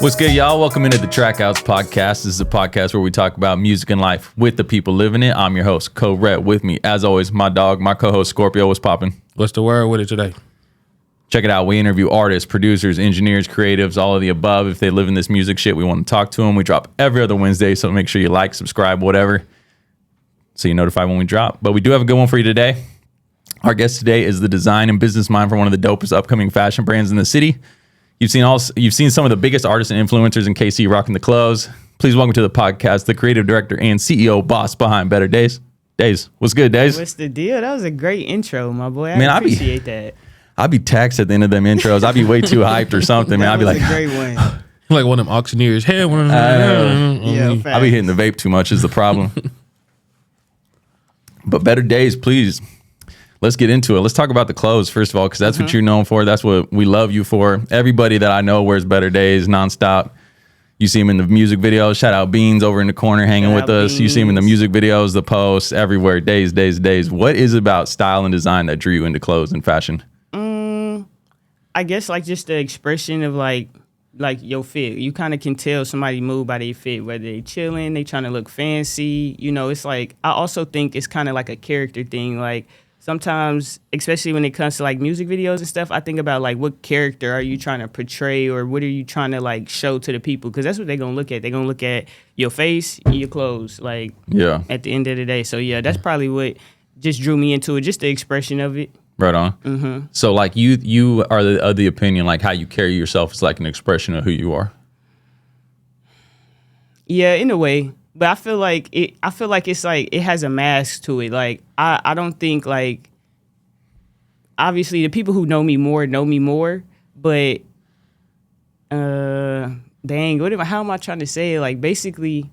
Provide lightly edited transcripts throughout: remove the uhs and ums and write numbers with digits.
What's good, y'all? Welcome into the TraKCouts podcast. This is a podcast where we talk about music and life with the people living it. I'm your host, Co-Rep. With me, as always, my dog, my co-host, Scorpio. What's popping? What's the word with it today? Check it out. We interview artists, producers, engineers, creatives, all of the above. If they live in this music shit, we want to talk to them. We drop every other Wednesday, so make sure you like, subscribe, whatever, so you're notified when we drop. But we do have a good one for you today. Our guest today is the design and business mind for one of the dopest upcoming fashion brands in the city. You've seen some of the biggest artists and influencers in KC rocking the clothes. Please welcome to the podcast the creative director and CEO boss behind Betterdaize. Daize, what's good, Daize? What's the deal? That was a great intro, my boy. I appreciate that. I'd be taxed at the end of them intros. I'd be way too hyped or something, man. I'd be like, a great one. Like one of them auctioneers. Hey, I'd be hitting the vape too much is the problem. But Betterdaize, please. Let's get into it. Let's talk about the clothes, first of all, because that's what you're known for. That's what we love you for. Everybody that I know wears Betterdaize nonstop. You see him in the music videos. Shout out Beans over in the corner hanging with us. You see him in the music videos, the posts, everywhere. Daize. What is it about style and design that drew you into clothes and fashion? I guess like just the expression of like your fit. You kind of can tell somebody move by their fit, whether they chilling, they trying to look fancy. You know, it's like, I also think it's kind of like a character thing. Like, sometimes, especially when it comes to like music videos and stuff, I think about like what character are you trying to portray or what are you trying to like show to the people? Because that's what they're going to look at. They're going to look at your face and your clothes, like at the end of the day. So yeah, that's probably what just drew me into it, just the expression of it. Right on. Mm-hmm. So like you are of the opinion like how you carry yourself is like an expression of who you are. Yeah, in a way. But I feel like it's like it has a mask to it. Like I don't think like obviously the people who know me more, but dang, how am I trying to say it? Like basically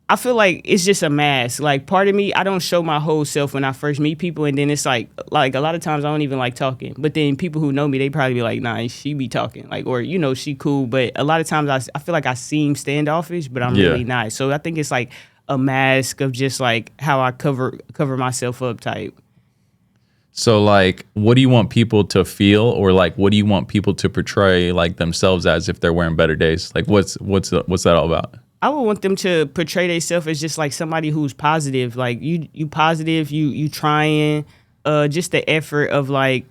I feel like it's just a mask. Like part of me, I don't show my whole self when I first meet people, and then it's like a lot of times I don't even like talking. But then people who know me, they probably be like, nah, she be talking. Like, or, you know, she cool. But a lot of times I feel like I seem standoffish, but I'm really not. So I think it's like a mask of just like how I cover myself up type. So like, what do you want people to feel, or like, what do you want people to portray like themselves as if they're wearing Betterdaize? Like, what's that all about? I would want them to portray themselves as just like somebody who's positive. Like you positive, you trying, just the effort of like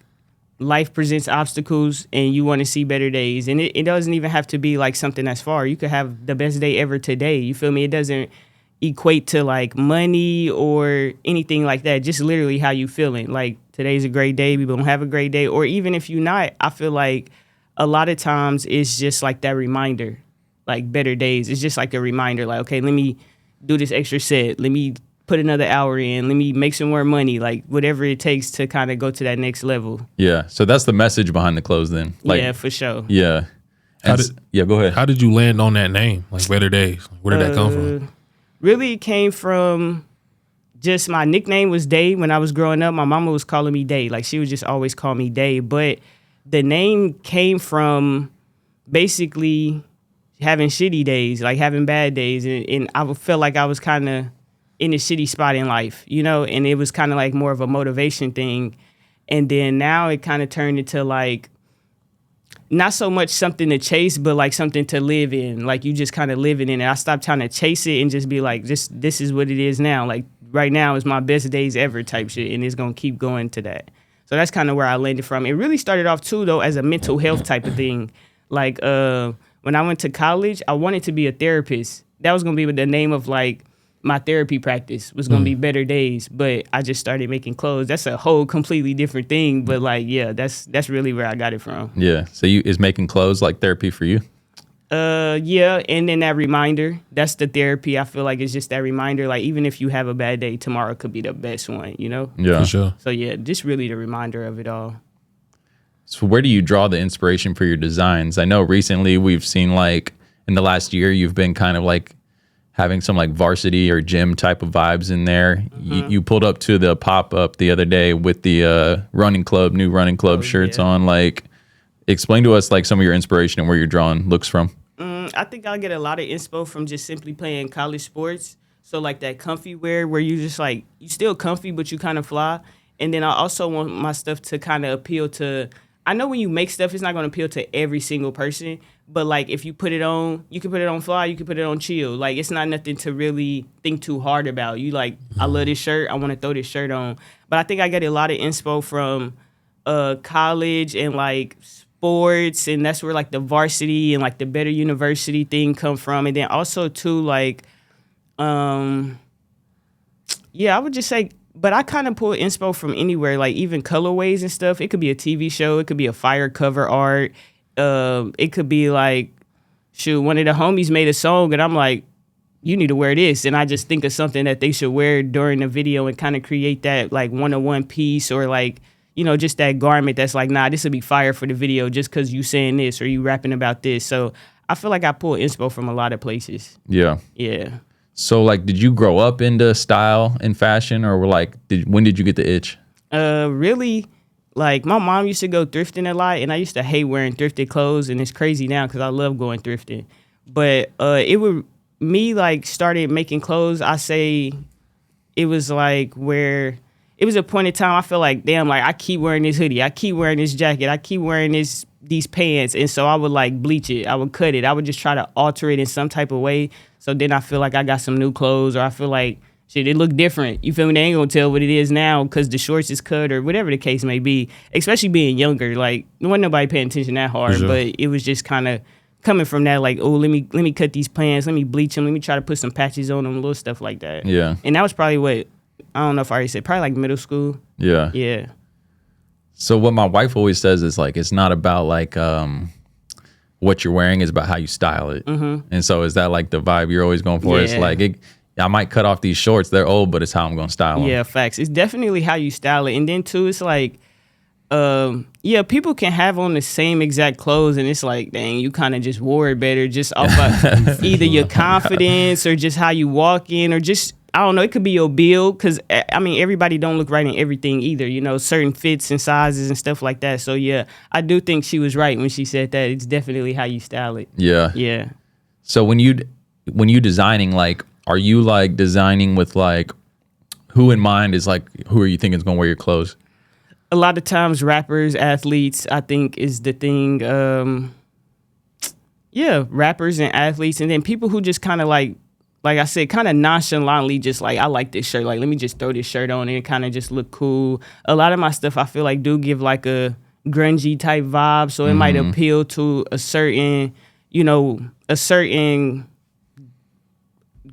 life presents obstacles and you want to see better days. And it doesn't even have to be like something that's far. You could have the best day ever today. You feel me? It doesn't equate to like money or anything like that. Just literally how you feeling. Like today's a great day. We gonna have a great day. Or even if you're not, I feel like a lot of times it's just like that reminder. Like Betterdaize, it's just like a reminder, like, okay, let me do this extra set. Let me put another hour in. Let me make some more money, like whatever it takes to kind of go to that next level. Yeah. So that's the message behind the clothes then. Like, yeah, for sure. Yeah. Go ahead. How did you land on that name, like Betterdaize? Where did that come from? Really, it came from just my nickname was Day. When I was growing up, my mama was calling me Day. Like she would just always call me Day. But the name came from basically having shitty days, like having bad days. And I felt like I was kind of in a shitty spot in life, you know, and it was kind of like more of a motivation thing. And then now it kind of turned into like, not so much something to chase, but like something to live in. Like you just kind of living in it. I stopped trying to chase it and just be like, this is what it is now. Like right now is my best days ever type shit. And it's going to keep going to that. So that's kind of where I landed from. It really started off too, though, as a mental health type of thing. Like, when I went to college, I wanted to be a therapist. That was going to be the name of like my therapy practice was going to be Betterdaize, but I just started making clothes. That's a whole completely different thing. But like, yeah, that's really where I got it from. Yeah. So is making clothes like therapy for you? Yeah. And then that reminder, that's the therapy. I feel like it's just that reminder. Like even if you have a bad day, tomorrow could be the best one, you know? Yeah. For sure. So yeah, just really the reminder of it all. So where do you draw the inspiration for your designs? I know recently we've seen like in the last year you've been kind of like having some like varsity or gym type of vibes in there. You pulled up to the pop-up the other day with the new running club shirts on. Like explain to us like some of your inspiration and where you're drawing looks from. I think I get a lot of inspo from just simply playing college sports. So like that comfy wear where you just like, you still comfy, but you kind of fly. And then I also want my stuff to kind of appeal to I know when you make stuff, it's not going to appeal to every single person. But like if you put it on, you can put it on fly, you can put it on chill. Like it's not nothing to really think too hard about. You like, I love this shirt, I want to throw this shirt on. But I think I get a lot of inspo from college and like sports, and that's where like the varsity and like the Better University thing come from. And then also too like, I would just say. But I kind of pull inspo from anywhere, like even colorways and stuff. It could be a TV show. It could be a fire cover art. It could be like, shoot, one of the homies made a song and I'm like, you need to wear this. And I just think of something that they should wear during the video and kind of create that like one-on-one piece or like, you know, just that garment that's like, nah, this would be fire for the video just because you saying this or you rapping about this. So I feel like I pull inspo from a lot of places. Yeah. Yeah. So, like, did you grow up into style and fashion, or when did you get the itch? Really, like, my mom used to go thrifting a lot, and I used to hate wearing thrifted clothes, and it's crazy now because I love going thrifting. But like, started making clothes, I say it was, like, where it was a point in time I feel like, damn, like, I keep wearing this hoodie, I keep wearing this jacket, I keep wearing these pants, and so I would, like, bleach it, I would cut it, I would just try to alter it in some type of way. So then I feel like I got some new clothes, or I feel like, shit, it look different. You feel me? They ain't gonna tell what it is now because the shorts is cut or whatever the case may be. Especially being younger, like, there wasn't nobody paying attention that hard, Sure. but it was just kind of coming from that, like, oh, let me cut these pants, let me bleach them, let me try to put some patches on them, little stuff like that. Yeah. And that was probably what, I don't know if I already said, probably like middle school. Yeah. Yeah. So what my wife always says is like, it's not about like what you're wearing, is about how you style it. Mm-hmm. And so is that like the vibe you're always going for? Yeah. It's like, I might cut off these shorts, they're old, but it's how I'm going to style them. Yeah, facts. It's definitely how you style it. And then too, it's like, people can have on the same exact clothes and it's like, dang, you kind of just wore it better just off of either your confidence or just how you walk in or just, I don't know, it could be your build because, I mean, everybody don't look right in everything either, you know, certain fits and sizes and stuff like that. So, yeah, I do think she was right when she said that. It's definitely how you style it. Yeah. Yeah. So when you designing, like, are you like designing with like who in mind? Is like, who are you thinking is going to wear your clothes? A lot of times rappers, athletes, I think is the thing. Rappers and athletes. And then people who just kind of like I said, kind of nonchalantly just like, I like this shirt. Like, let me just throw this shirt on and kind of just look cool. A lot of my stuff I feel like do give like a grungy type vibe. So it might appeal to a certain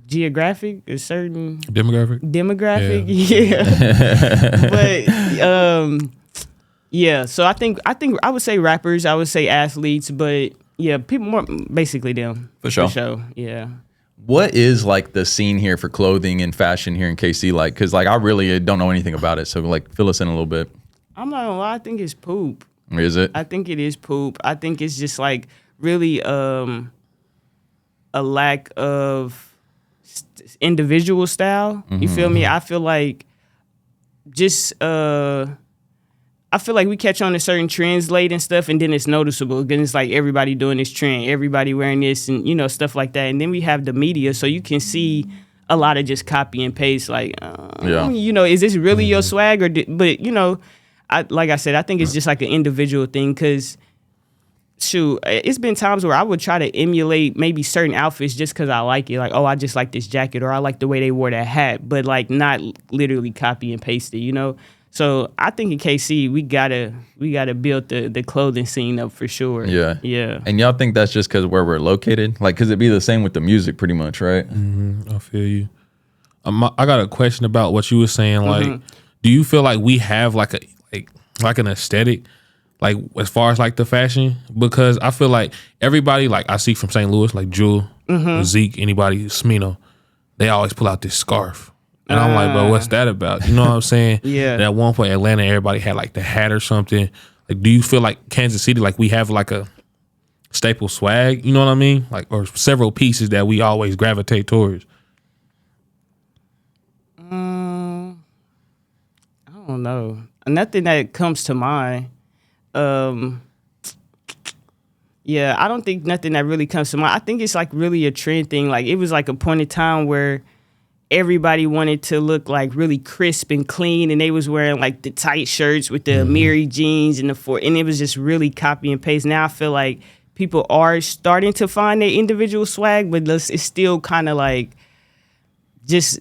demographic. But so I think I would say rappers, I would say athletes, but yeah, people more basically them. For sure. Yeah. What is like the scene here for clothing and fashion here in KC? Like, cause like I really don't know anything about it. So like fill us in a little bit. I'm not gonna lie, I think it's poop. Is it? I think it is poop. I think it's just like really a lack of individual style. You feel me? I feel like just I feel like we catch on to certain trends late and stuff, and then it's noticeable. Then it's like everybody doing this trend, everybody wearing this, and stuff like that. And then we have the media, so you can see a lot of just copy and paste. Like, is this really your swag? But like I said, I think it's just like an individual thing. Cause shoot, it's been times where I would try to emulate maybe certain outfits just because I like it. Like, oh, I just like this jacket, or I like the way they wore that hat, but like not literally copy and paste it, So I think in KC we gotta build the clothing scene up for sure. Yeah. Yeah. And y'all think that's just because where we're located? Like, cause it'd be the same with the music pretty much, right? I feel you. I got a question about what you were saying. Like, do you feel like we have like an aesthetic, like as far as like the fashion? Because I feel like everybody, like I see from St. Louis, like Jewel, Zeke, anybody, Smino, they always pull out this scarf. And I'm like, bro, what's that about? You know what I'm saying? Yeah. And at one point, Atlanta, everybody had like the hat or something. Like, do you feel like Kansas City, like we have like a staple swag? You know what I mean? Like, or several pieces that we always gravitate towards. I don't know. Nothing that comes to mind. Yeah, I don't think nothing that really comes to mind. I think it's like really a trend thing. Like, it was like a point in time where everybody wanted to look like really crisp and clean, and they was wearing like the tight shirts with the Miri jeans and and it was just really copy and paste. Now I feel like people are starting to find their individual swag, but it's still kind of like just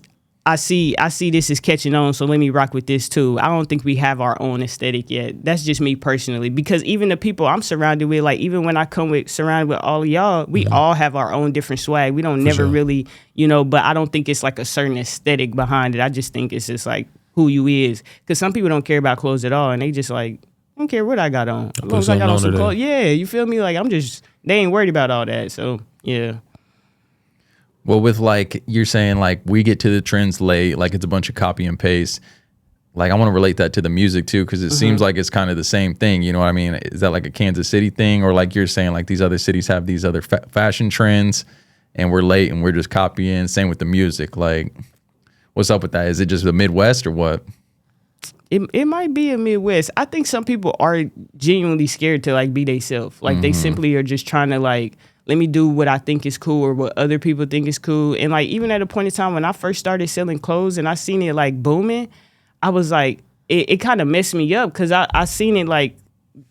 I see this is catching on, so let me rock with this too. I don't think we have our own aesthetic yet. That's just me personally, because even the people I'm surrounded with, like even when I surrounded with all of y'all, we all have our own different swag. We don't never really, but I don't think it's like a certain aesthetic behind it. I just think it's just like who you is, because some people don't care about clothes at all, and they just like, I don't care what I got on. As long as I got on some clothes. Yeah, you feel me? Like they ain't worried about all that. So yeah. Well, with like you're saying, like we get to the trends late, like it's a bunch of copy and paste. Like I want to relate that to the music too, because it seems like it's kind of the same thing. You know what I mean? Is that like a Kansas City thing, or like you're saying, like these other cities have these other fashion trends, and we're late and we're just copying? Same with the music. Like, what's up with that? Is it just the Midwest or what? It might be a Midwest. I think some people are genuinely scared to like be themselves. Like they simply are just trying to like, let me do what I think is cool or what other people think is cool. And like even at a point in time when I first started selling clothes and I seen it like booming, I was like, it kind of messed me up, because I seen it like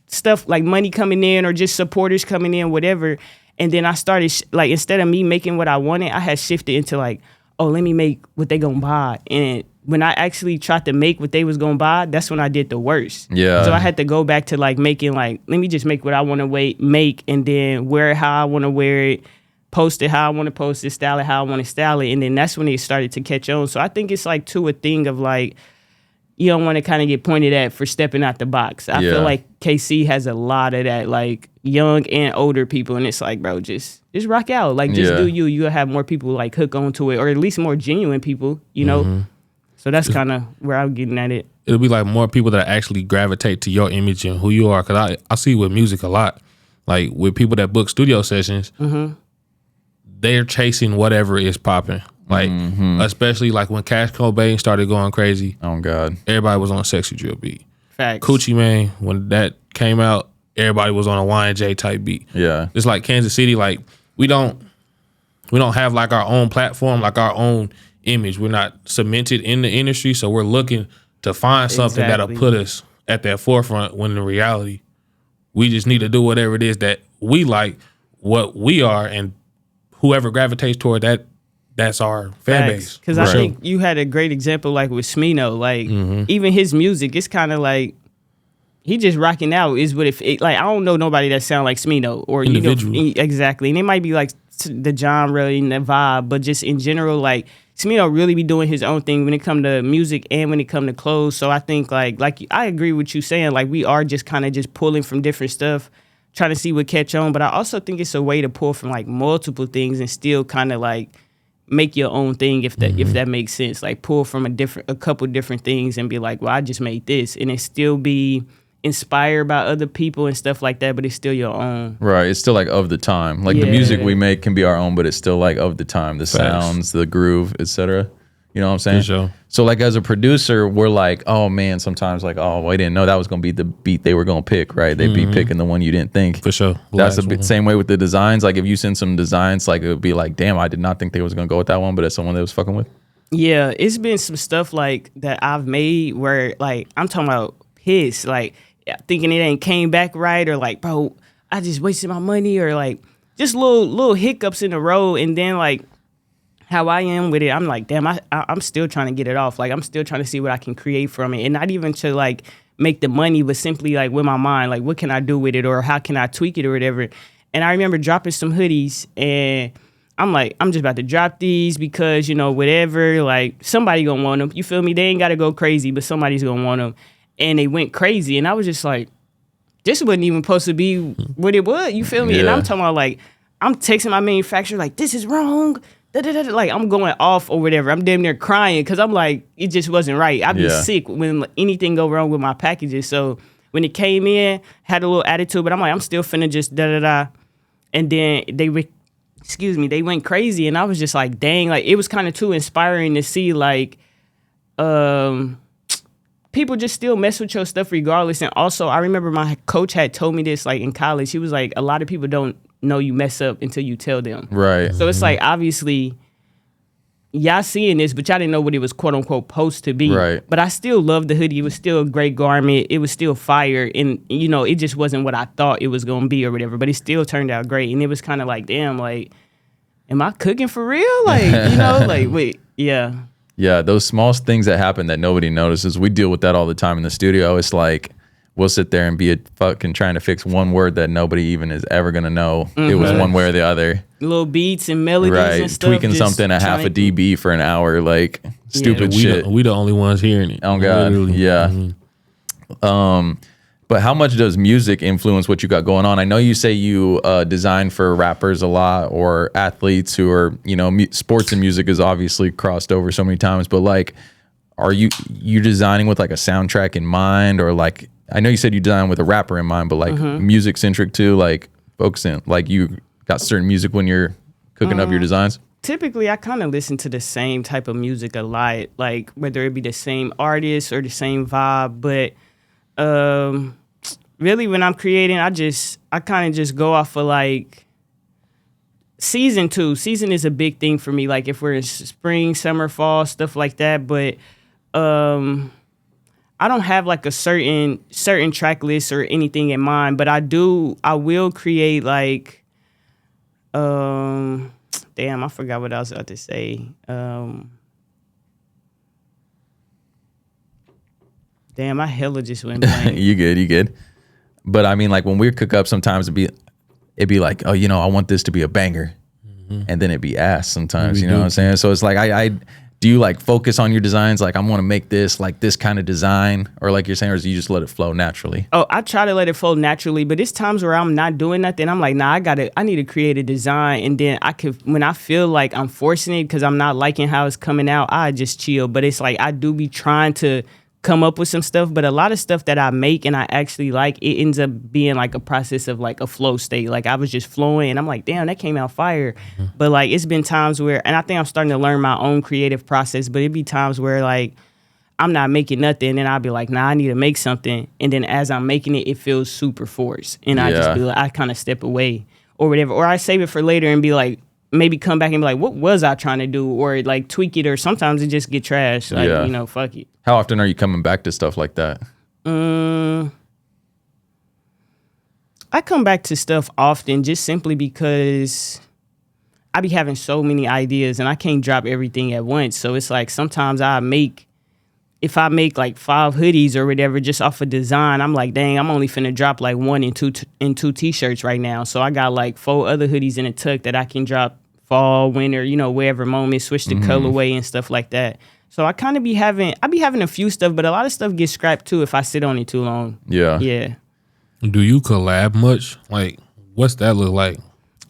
stuff like money coming in or just supporters coming in, whatever. And then I started like, instead of me making what I wanted, I had shifted into like, oh, let me make what they gonna buy. And when I actually tried to make what they was gonna buy, that's when I did the worst. Yeah. So I had to go back to like making like, let me just make what I want to make, and then wear it how I want to wear it, post it how I want to post it, style it how I want to style it, and then that's when it started to catch on. So I think it's like a thing of like, you don't want to kind of get pointed at for stepping out the box. I feel like KC has a lot of that, like young and older people, and it's like, bro, just rock out, like just do you. You'll have more people like hook onto it, or at least more genuine people, you know. So that's kind of where I'm getting at it. It'll be like more people that actually gravitate to your image and who you are. Because I see with music a lot, like with people that book studio sessions, they're chasing whatever is popping. Like, especially like when Cash Cobain started going crazy. Oh, God. Everybody was on a Sexy Drill beat. Facts. Coochie Man, when that came out, everybody was on a Y&J type beat. Yeah. It's like Kansas City, like we don't have like our own platform, like our own image. We're not cemented in the industry, so we're looking to find something that'll put us at that forefront, when in reality, we just need to do whatever it is that we like, what we are, and whoever gravitates toward that, that's our fan base. Because I think you had a great example like with Smino. Like even his music, it's kind of like he just rocking out is what it like. I don't know nobody that sound like Smino or exactly. And it might be like the genre and the vibe, but just in general, like Smino really be doing his own thing when it come to music and when it come to clothes. So I think like I agree with you saying, like we are just kind of just pulling from different stuff, trying to see what catch on. But I also think it's a way to pull from like multiple things and still kind of like make your own thing, if that makes sense. Like pull from a couple different things and be like, well, I just made this, and it still be inspired by other people and stuff like that, but it's still your own. Right. It's still like of the time. Like the music we make can be our own, but it's still like of the time. The sounds, the groove, etc. You know what I'm saying? Sure. So like as a producer, we're like, oh man, sometimes like, oh, well, I didn't know that was gonna be the beat they were gonna pick, right? They'd be picking the one you didn't think. For sure. That's the same way with the designs. Like if you send some designs, like it would be like, damn, I did not think they was gonna go with that one, but it's someone that was fucking with. Yeah, it's been some stuff like that I've made where like I'm talking about pissed, like thinking it ain't came back right, or like, bro, I just wasted my money, or like just little hiccups in the road, and then like how I am with it, I'm like, damn, I'm still trying to get it off. Like I'm still trying to see what I can create from it, and not even to like make the money, but simply like with my mind, like what can I do with it, or how can I tweak it or whatever. And I remember dropping some hoodies, and I'm like, I'm just about to drop these because, you know, whatever, like somebody gonna want them. You feel me? They ain't gotta go crazy, but somebody's gonna want them. And they went crazy, and I was just like, this wasn't even supposed to be what it was. You feel me? Yeah. And I'm talking about like, I'm texting my manufacturer like, this is wrong. Like I'm going off or whatever. I'm damn near crying because I'm like, it just wasn't right. I'd be sick when anything go wrong with my packages. So when it came in, had a little attitude, but I'm like, I'm still finna just And then they went crazy, and I was just like, dang, like it was kind of too inspiring to see like people just still mess with your stuff regardless. And also I remember my coach had told me this like in college. He was like, a lot of people don't know you mess up until you tell them. Right. So it's like, obviously, y'all seeing this, but y'all didn't know what it was quote unquote supposed to be. Right. But I still loved the hoodie. It was still a great garment. It was still fire. And, you know, it just wasn't what I thought it was going to be or whatever. But it still turned out great. And it was kind of like, damn, like, am I cooking for real? Like, you know, like, wait, yeah. Yeah, those small things that happen that nobody notices. We deal with that all the time in the studio. It's like we'll sit there and be fucking trying to fix one word that nobody even is ever gonna know. It was one way or the other. Little beats and melodies and stuff. Tweaking something at half a dB for an hour, like stupid shit. We the only ones hearing it. Oh God, yeah. But how much does music influence what you got going on? I know you say you design for rappers a lot or athletes who are, you know, sports and music is obviously crossed over so many times. But like, are you designing with like a soundtrack in mind, or like, I know you said you design with a rapper in mind, but like music centric too, like focusing, like you got certain music when you're cooking up your designs? Typically, I kind of listen to the same type of music a lot, like whether it be the same artist or the same vibe, but really when I'm creating, I kind of just go off of like season too. Season is a big thing for me. Like if we're in spring, summer, fall, stuff like that. But I don't have like a certain track list or anything in mind. But I will create like, damn, I forgot what I was about to say. Damn, I hella just went blank. You good. But I mean, like when we cook up, sometimes it'd be like, oh, you know, I want this to be a banger, and then it'd be ass sometimes. You know what I'm saying? So it's like, I do you like focus on your designs? Like I want to make this like this kind of design, or like you're saying, or do you just let it flow naturally? Oh, I try to let it flow naturally, but it's times where I'm not doing nothing. I'm like, nah, I need to create a design, and then when I feel like I'm forcing it because I'm not liking how it's coming out, I just chill. But it's like I do be trying to come up with some stuff, but a lot of stuff that I make and I actually like, it ends up being like a process of like a flow state. Like I was just flowing and I'm like, damn, that came out fire. But like it's been times where, and I think I'm starting to learn my own creative process, but it'd be times where like I'm not making nothing and I'll be like, nah, I need to make something. And then as I'm making it, it feels super forced. And I just be like, I kind of step away or whatever. Or I save it for later and be like, maybe come back and be like, what was I trying to do? Or like tweak it, or sometimes it just get trashed. Like, you know, fuck it. How often are you coming back to stuff like that? I come back to stuff often just simply because I be having so many ideas and I can't drop everything at once. So it's like sometimes if I make like 5 hoodies or whatever just off a design, I'm like, dang, I'm only finna drop like 1 and 2 t-shirts right now. So I got like 4 other hoodies in a tuck that I can drop fall, winter, you know, wherever moment, switch the colorway and stuff like that. So I kind of be having a few stuff, but a lot of stuff gets scrapped too if I sit on it too long. Yeah. Yeah. Do you collab much? Like, what's that look like?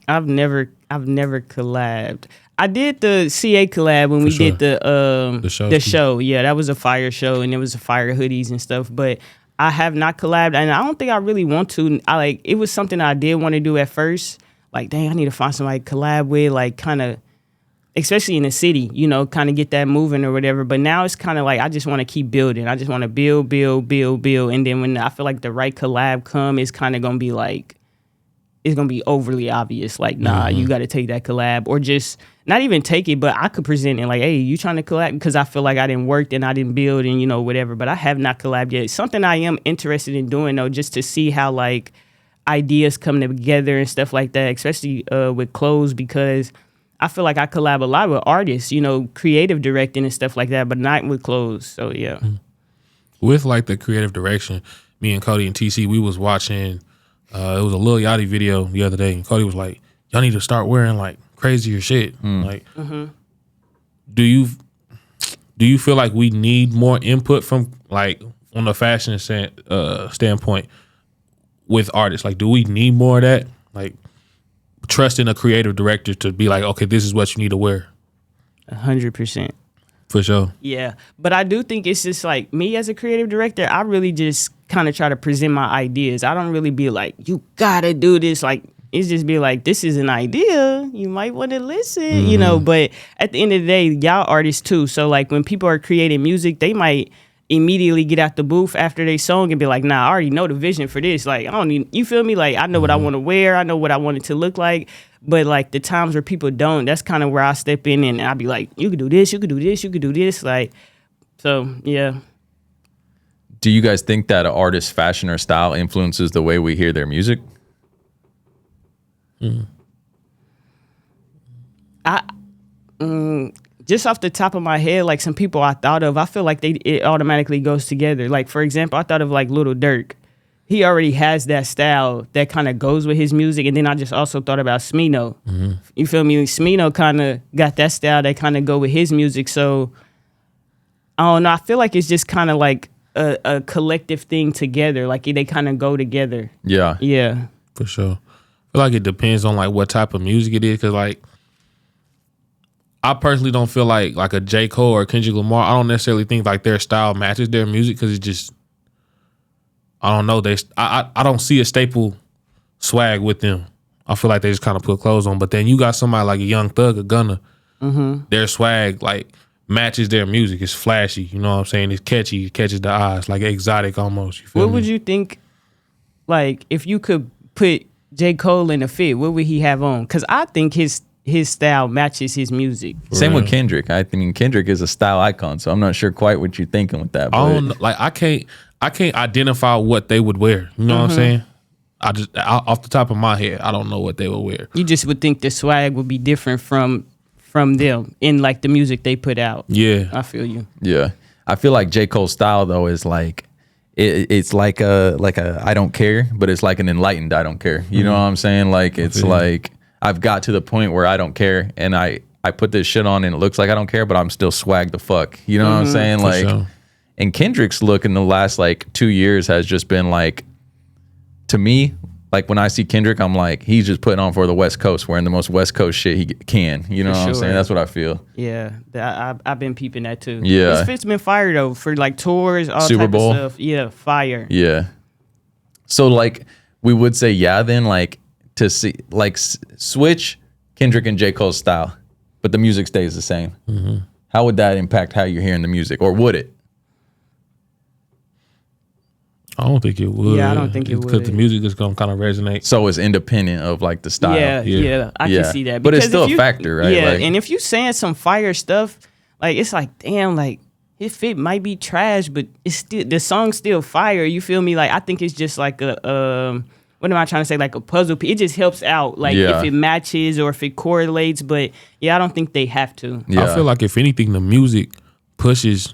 I've never collabed. I did the CA collab when we did the show. Yeah, that was a fire show and it was a fire hoodies and stuff. But I have not collabed, and I don't think I really want to. It was something I did want to do at first. Like, dang, I need to find somebody to collab with, like kind of, especially in the city, you know, kind of get that moving or whatever. But now it's kind of like I just want to keep building. I just want to build. And then when I feel like the right collab come, it's kind of going to be like, it's going to be overly obvious. Like, nah, you got to take that collab, or just not even take it, but I could present it like, hey, you trying to collab? Because I feel like I didn't work and I didn't build and, you know, whatever. But I have not collabed yet. It's something I am interested in doing, though, just to see how, like, ideas come together and stuff like that, especially with clothes, because I feel like I collab a lot with artists, you know, creative directing and stuff like that, but not with clothes. So, yeah. With, like, the creative direction, me and Cody and TC, we was watching, it was a Lil Yachty video the other day, and Cody was like, y'all need to start wearing, like, crazier shit. Like, do you feel like we need more input from, like, on the fashion standpoint with artists? Like, do we need more of that? Like, trusting a creative director to be like, okay, this is what you need to wear. 100%. For sure. Yeah. But I do think it's just like me as a creative director, I really just kind of try to present my ideas. I don't really be like, you gotta do this. Like, it's just be like, this is an idea. You might want to listen, you know. But at the end of the day, y'all artists too. So like when people are creating music, they might immediately get out the booth after they song and be like, nah, I already know the vision for this. Like, I don't need, you feel me? Like, I know what I want to wear. I know what I want it to look like. But like the times where people don't, that's kind of where I step in and I'll be like, you could do this, you could do this, you could do this. Like, so yeah. Do you guys think that an artist's fashion or style influences the way we hear their music? Just off the top of my head, like some people I thought of, I feel like it automatically goes together. Like, for example, I thought of like Lil Durk. He already has that style that kind of goes with his music. And then I just also thought about Smino. You feel me? Smino kind of got that style that kind of go with his music. So, I don't know. I feel like it's just kind of like a collective thing together. Like they kind of go together. Yeah. Yeah. For sure. I feel like it depends on like what type of music it is. Cause like, I personally don't feel like a J. Cole or Kendrick Lamar, I don't necessarily think like their style matches their music because it's just, I don't know. I don't see a staple swag with them. I feel like they just kind of put clothes on. But then you got somebody like a Young Thug or Gunna. Their swag like matches their music. It's flashy. You know what I'm saying? It's catchy. It catches the eyes. Like exotic almost. You feel What me? would you think, like, if you could put J. Cole in a fit, what would he have on? Because I think his style matches his music. Same with Kendrick. I mean, Kendrick is a style icon, so I'm not sure quite what you're thinking with that. But I don't know, like I can't identify what they would wear. You know what I'm saying? Off the top of my head, I don't know what they would wear. You just would think the swag would be different from them in like the music they put out. Yeah. I feel you. yeah, I feel like J. Cole's style though is like it's like a I don't care, but it's like an enlightened I don't care. You know what I'm saying? Like it's like I've got to the point where I don't care, and I put this shit on and it looks like I don't care, but I'm still swag the fuck. You know what I'm saying? For Like, sure. and Kendrick's look in the last like 2 years has just been like, to me, like when I see Kendrick, I'm like, he's just putting on for the West Coast, wearing the most West Coast shit he can. You know what I'm sure. saying? That's what I feel. Yeah, I've been peeping that too. Yeah. His fit's been fire though for like tours, all Super type Bowl. of stuff. Yeah, fire. Yeah. So like we would say, yeah, then like to see like switch Kendrick and J. Cole's style, but the music stays the same. How would that impact how you're hearing the music, or would it? I don't think it would. Yeah, I don't think it Because would. the music is gonna kind of resonate. So it's independent of like the style. Yeah, I Yeah. can see that. But it's Because still if a factor, right? Yeah, Like- and if you saying some fire stuff, like it's like, damn, like his fit might be trash, but it's still the song's still fire. You feel me? Like I think it's just like a what am I trying to say? Like a puzzle piece. It just helps out, like Yeah. if it matches or if it correlates. But yeah, I don't think they have to. Yeah. I feel like if anything, the music pushes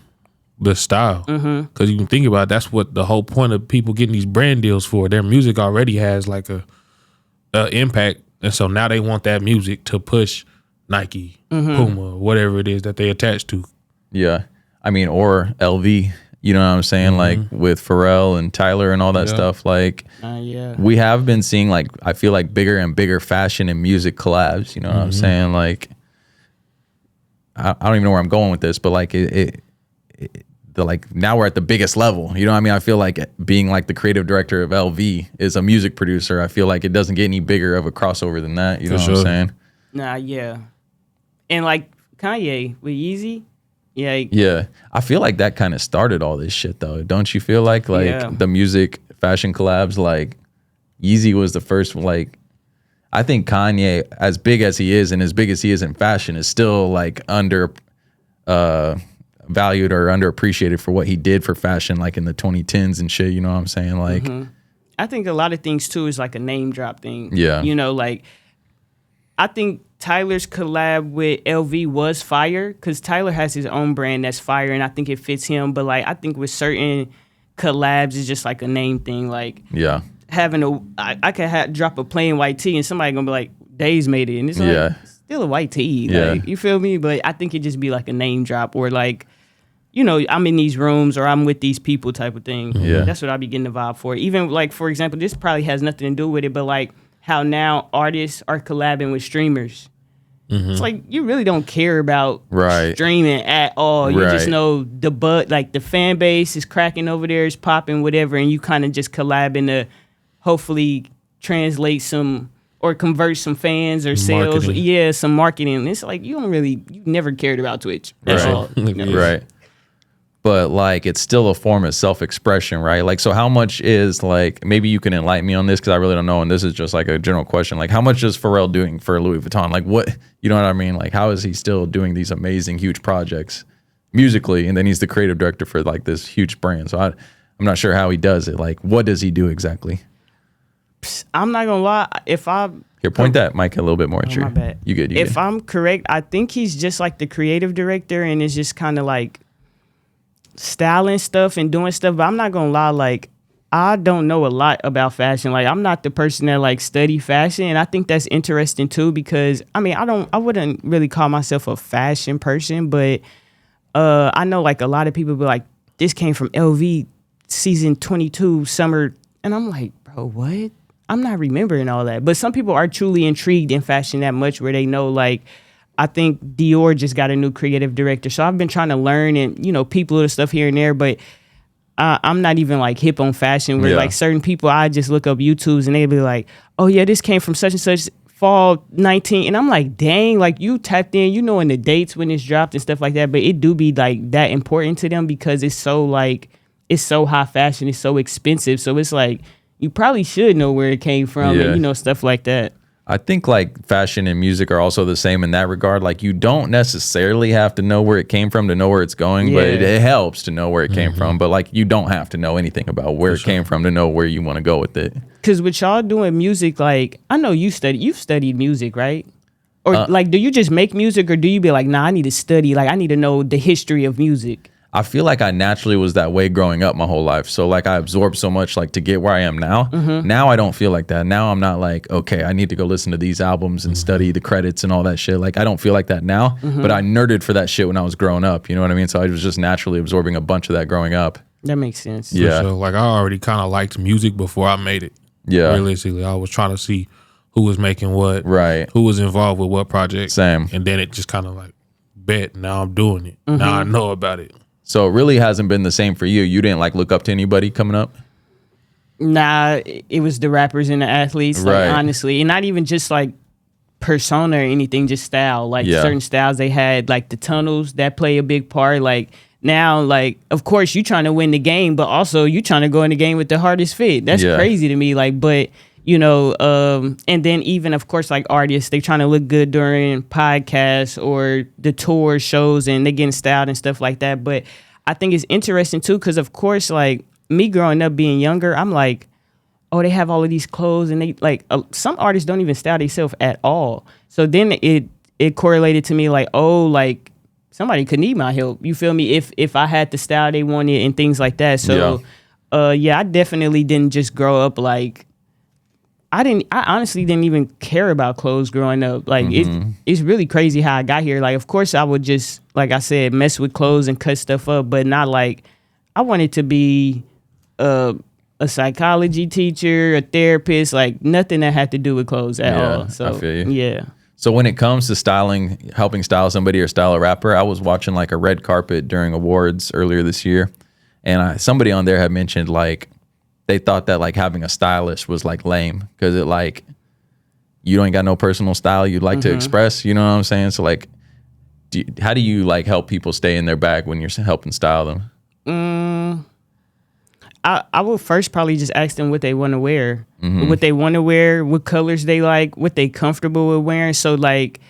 the style. Because you can think about it, that's what the whole point of people getting these brand deals for. Their music already has like a impact, and so now they want that music to push Nike, Puma, whatever it is that they attach to. Yeah. I mean, or LV, you know what I'm saying? Like with Pharrell and Tyler and all that stuff. Like Yeah. we have been seeing like, I feel like bigger and bigger fashion and music collabs, you know what I'm saying? Like, I don't even know where I'm going with this, but like like now we're at the biggest level. You know what I mean? I feel like being like the creative director of LV is a music producer. I feel like it doesn't get any bigger of a crossover than that. You know what I'm saying? Nah, yeah. And like Kanye with Yeezy, yeah. Yeah. I feel like that kind of started all this shit though. Don't you feel like Yeah. the music fashion collabs, like Yeezy was the first, like, I think Kanye, as big as he is and as big as he is in fashion, is still like under valued or underappreciated for what he did for fashion, like in the 2010s and shit. You know what I'm saying? Like, I think a lot of things too is like a name drop thing. Yeah. You know, like I think Tyler's collab with LV was fire because Tyler has his own brand that's fire and I think it fits him. But like I think with certain collabs, it's just like a name thing. Like yeah, having I could drop a plain white tee and somebody gonna be like, Daize made it. And it's like, Yeah. it's still a white tee. Yeah. Like, you feel me? But I think it just be like a name drop or like, you know, I'm in these rooms or I'm with these people type of thing. Yeah. That's what I be getting the vibe for. Even like, for example, this probably has nothing to do with it, but like how now artists are collabing with streamers. It's like you really don't care about Right. streaming at all. You just Right. know like the fan base is cracking over there, is popping, whatever, and you kind of just collabing to hopefully translate some or convert some fans or sales. Marketing. Yeah, some marketing. It's like you never cared about Twitch. That's Right. all. You know? Yeah. right. but like it's still a form of self-expression, right? Like, so how much is like, maybe you can enlighten me on this because I really don't know, and this is just like a general question. Like, how much is Pharrell doing for Louis Vuitton? Like, what, you know what I mean? Like, how is he still doing these amazing, huge projects musically, and then he's the creative director for like this huge brand? So I'm not sure how he does it. Like, what does he do exactly? I'm not gonna lie. If I Here, point that mic a little bit more at you. my bad. You good? If I'm correct, I think he's just like the creative director and is just kind of like styling stuff and doing stuff. But I'm not gonna lie, like I don't know a lot about fashion. Like I'm not the person that like study fashion, and I think that's interesting too because I mean I wouldn't really call myself a fashion person, but I know like a lot of people be like, this came from LV season 22 summer, and I'm like, bro, what? I'm not remembering all that. But some people are truly intrigued in fashion that much where they know, like, I think Dior just got a new creative director. So I've been trying to learn and, you know, people little stuff here and there, but I'm not even like hip on fashion where like certain people, I just look up YouTubes and they be like, oh yeah, this came from such and such fall 19. And I'm like, dang, like you tapped in, you know, in the dates when it's dropped and stuff like that. But it do be like that important to them because it's so like, it's so high fashion. It's so expensive. So it's like, you probably should know where it came from and, you know, stuff like that. I think like fashion and music are also the same in that regard. Like you don't necessarily have to know where it came from to know where it's going, but it helps to know where it came from. But like you don't have to know anything about where it came from to know where you want to go with it. Because with y'all doing music, like I know you've studied music, right? Or like, do you just make music or do you be like, nah, I need to study, like I need to know the history of music? I feel like I naturally was that way growing up my whole life. So like I absorbed so much like to get where I am now. Now I don't feel like that. Now I'm not like, okay, I need to go listen to these albums and study the credits and all that shit. Like I don't feel like that now, but I nerded for that shit when I was growing up. You know what I mean? So I was just naturally absorbing a bunch of that growing up. That makes sense. Yeah. So like I already kind of liked music before I made it. Yeah. Realistically, I was trying to see who was making what, Right. who was involved with what project. Same. And then it just kind of like, bet, now I'm doing it. Now I know about it. So it really hasn't been the same for you. You didn't like look up to anybody coming up? Nah, it was the rappers and the athletes, like, honestly. And not even just like persona or anything, just style. Like certain styles they had, like the tunnels that play a big part. Like now, like, of course you trying to win the game, but also you trying to go in the game with the hardest fit. That's crazy to me. Like, but you know, and then even of course like artists, they trying to look good during podcasts or the tour shows and they getting styled and stuff like that. But I think it's interesting too, because of course like me growing up being younger, I'm like, oh, they have all of these clothes and they like some artists don't even style themselves at all. So then it correlated to me like, oh, like somebody could need my help. You feel me? If I had the style they wanted and things like that. So I definitely didn't just grow up like I honestly didn't even care about clothes growing up. Like it's really crazy how I got here. Like, of course I would just, like I said, mess with clothes and cut stuff up, but not like I wanted to be a psychology teacher, a therapist, like nothing that had to do with clothes at all. So I feel you. Yeah. So when it comes to styling, helping style somebody or style a rapper, I was watching like a red carpet during awards earlier this year. And somebody on there had mentioned like, they thought that like having a stylist was like lame because it like you ain't got no personal style you'd like to express, you know what I'm saying? So like how do you like help people stay in their bag when you're helping style them? I will first probably just ask them what they want to wear, what colors they like, what they comfortable with wearing. So like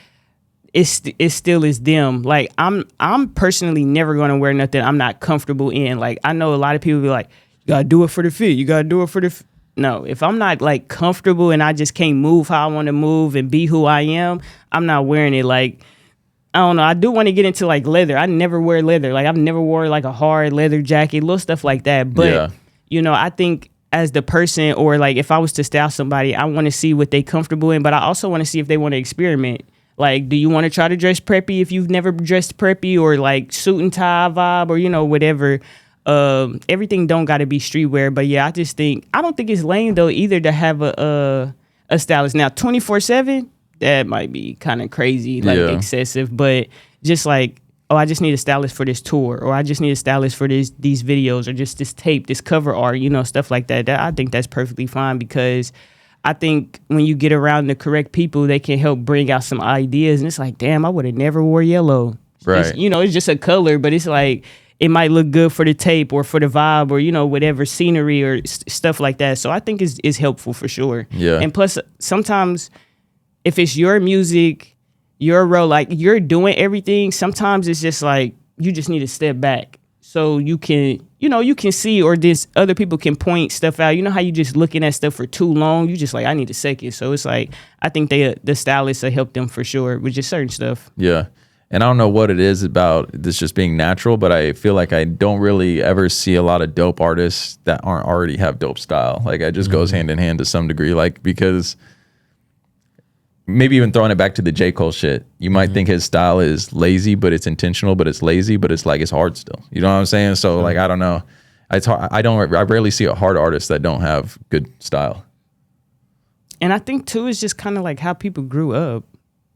it still is them. Like I'm personally never going to wear nothing I'm not comfortable in. Like I know a lot of people be like, you gotta do it for the fit. You gotta do it for the no. If I'm not like comfortable and I just can't move how I want to move and be who I am, I'm not wearing it. Like I don't know. I do want to get into like leather. I never wear leather. Like I've never wore like a hard leather jacket, little stuff like that. But you know, I think as the person or like if I was to style somebody, I want to see what they comfortable in, but I also want to see if they want to experiment. Like, do you want to try to dress preppy if you've never dressed preppy or like suit and tie vibe or you know whatever. Everything don't got to be streetwear, but yeah, I don't think it's lame though either to have a stylist. Now 24/7, that might be kind of crazy, like excessive, but just like, oh, I just need a stylist for this tour, or I just need a stylist for these videos, or just this tape, this cover art, you know, stuff like that. I think that's perfectly fine because I think when you get around the correct people, they can help bring out some ideas. And it's like, damn, I would have never wore yellow. Right. You know, it's just a color, but it's like, it might look good for the tape or for the vibe or, you know, whatever scenery or stuff like that. So I think it's helpful for sure. Yeah. And plus, sometimes if it's your music, your role, like you're doing everything, sometimes it's just like you just need to step back so you can, you know, you can see, or this other people can point stuff out. You know how you just looking at stuff for too long? You just like, I need a second. So it's like, I think the stylists will help them for sure with just certain stuff. Yeah. And I don't know what it is about this just being natural, but I feel like I don't really ever see a lot of dope artists that aren't already have dope style. Like it just goes hand in hand to some degree. Like, because maybe even throwing it back to the J. Cole shit, you might think his style is lazy, but it's intentional, but it's lazy, but it's like, it's hard still. You know what I'm saying? So like, I don't know. It's hard. I rarely see a hard artist that don't have good style. And I think too, it's just kind of like how people grew up.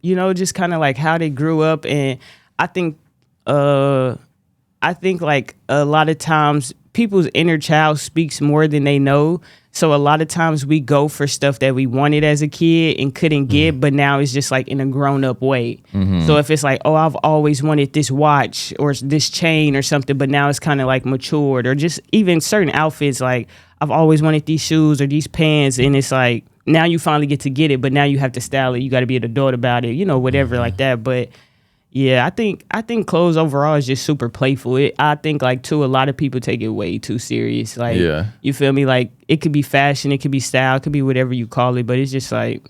You know, just kind of like how they grew up. And I think like a lot of times people's inner child speaks more than they know. So a lot of times we go for stuff that we wanted as a kid and couldn't get, but now it's just like in a grown up way. So if it's like, oh, I've always wanted this watch or this chain or something, but now it's kind of like matured, or just even certain outfits, like I've always wanted these shoes or these pants, and it's like, now you finally get to get it, but now you have to style it. You got to be an adult about it, you know, whatever like that. But yeah, I think clothes overall is just super playful. I think like too, a lot of people take it way too serious. Like, you feel me? Like it could be fashion, it could be style, it could be whatever you call it. But it's just like,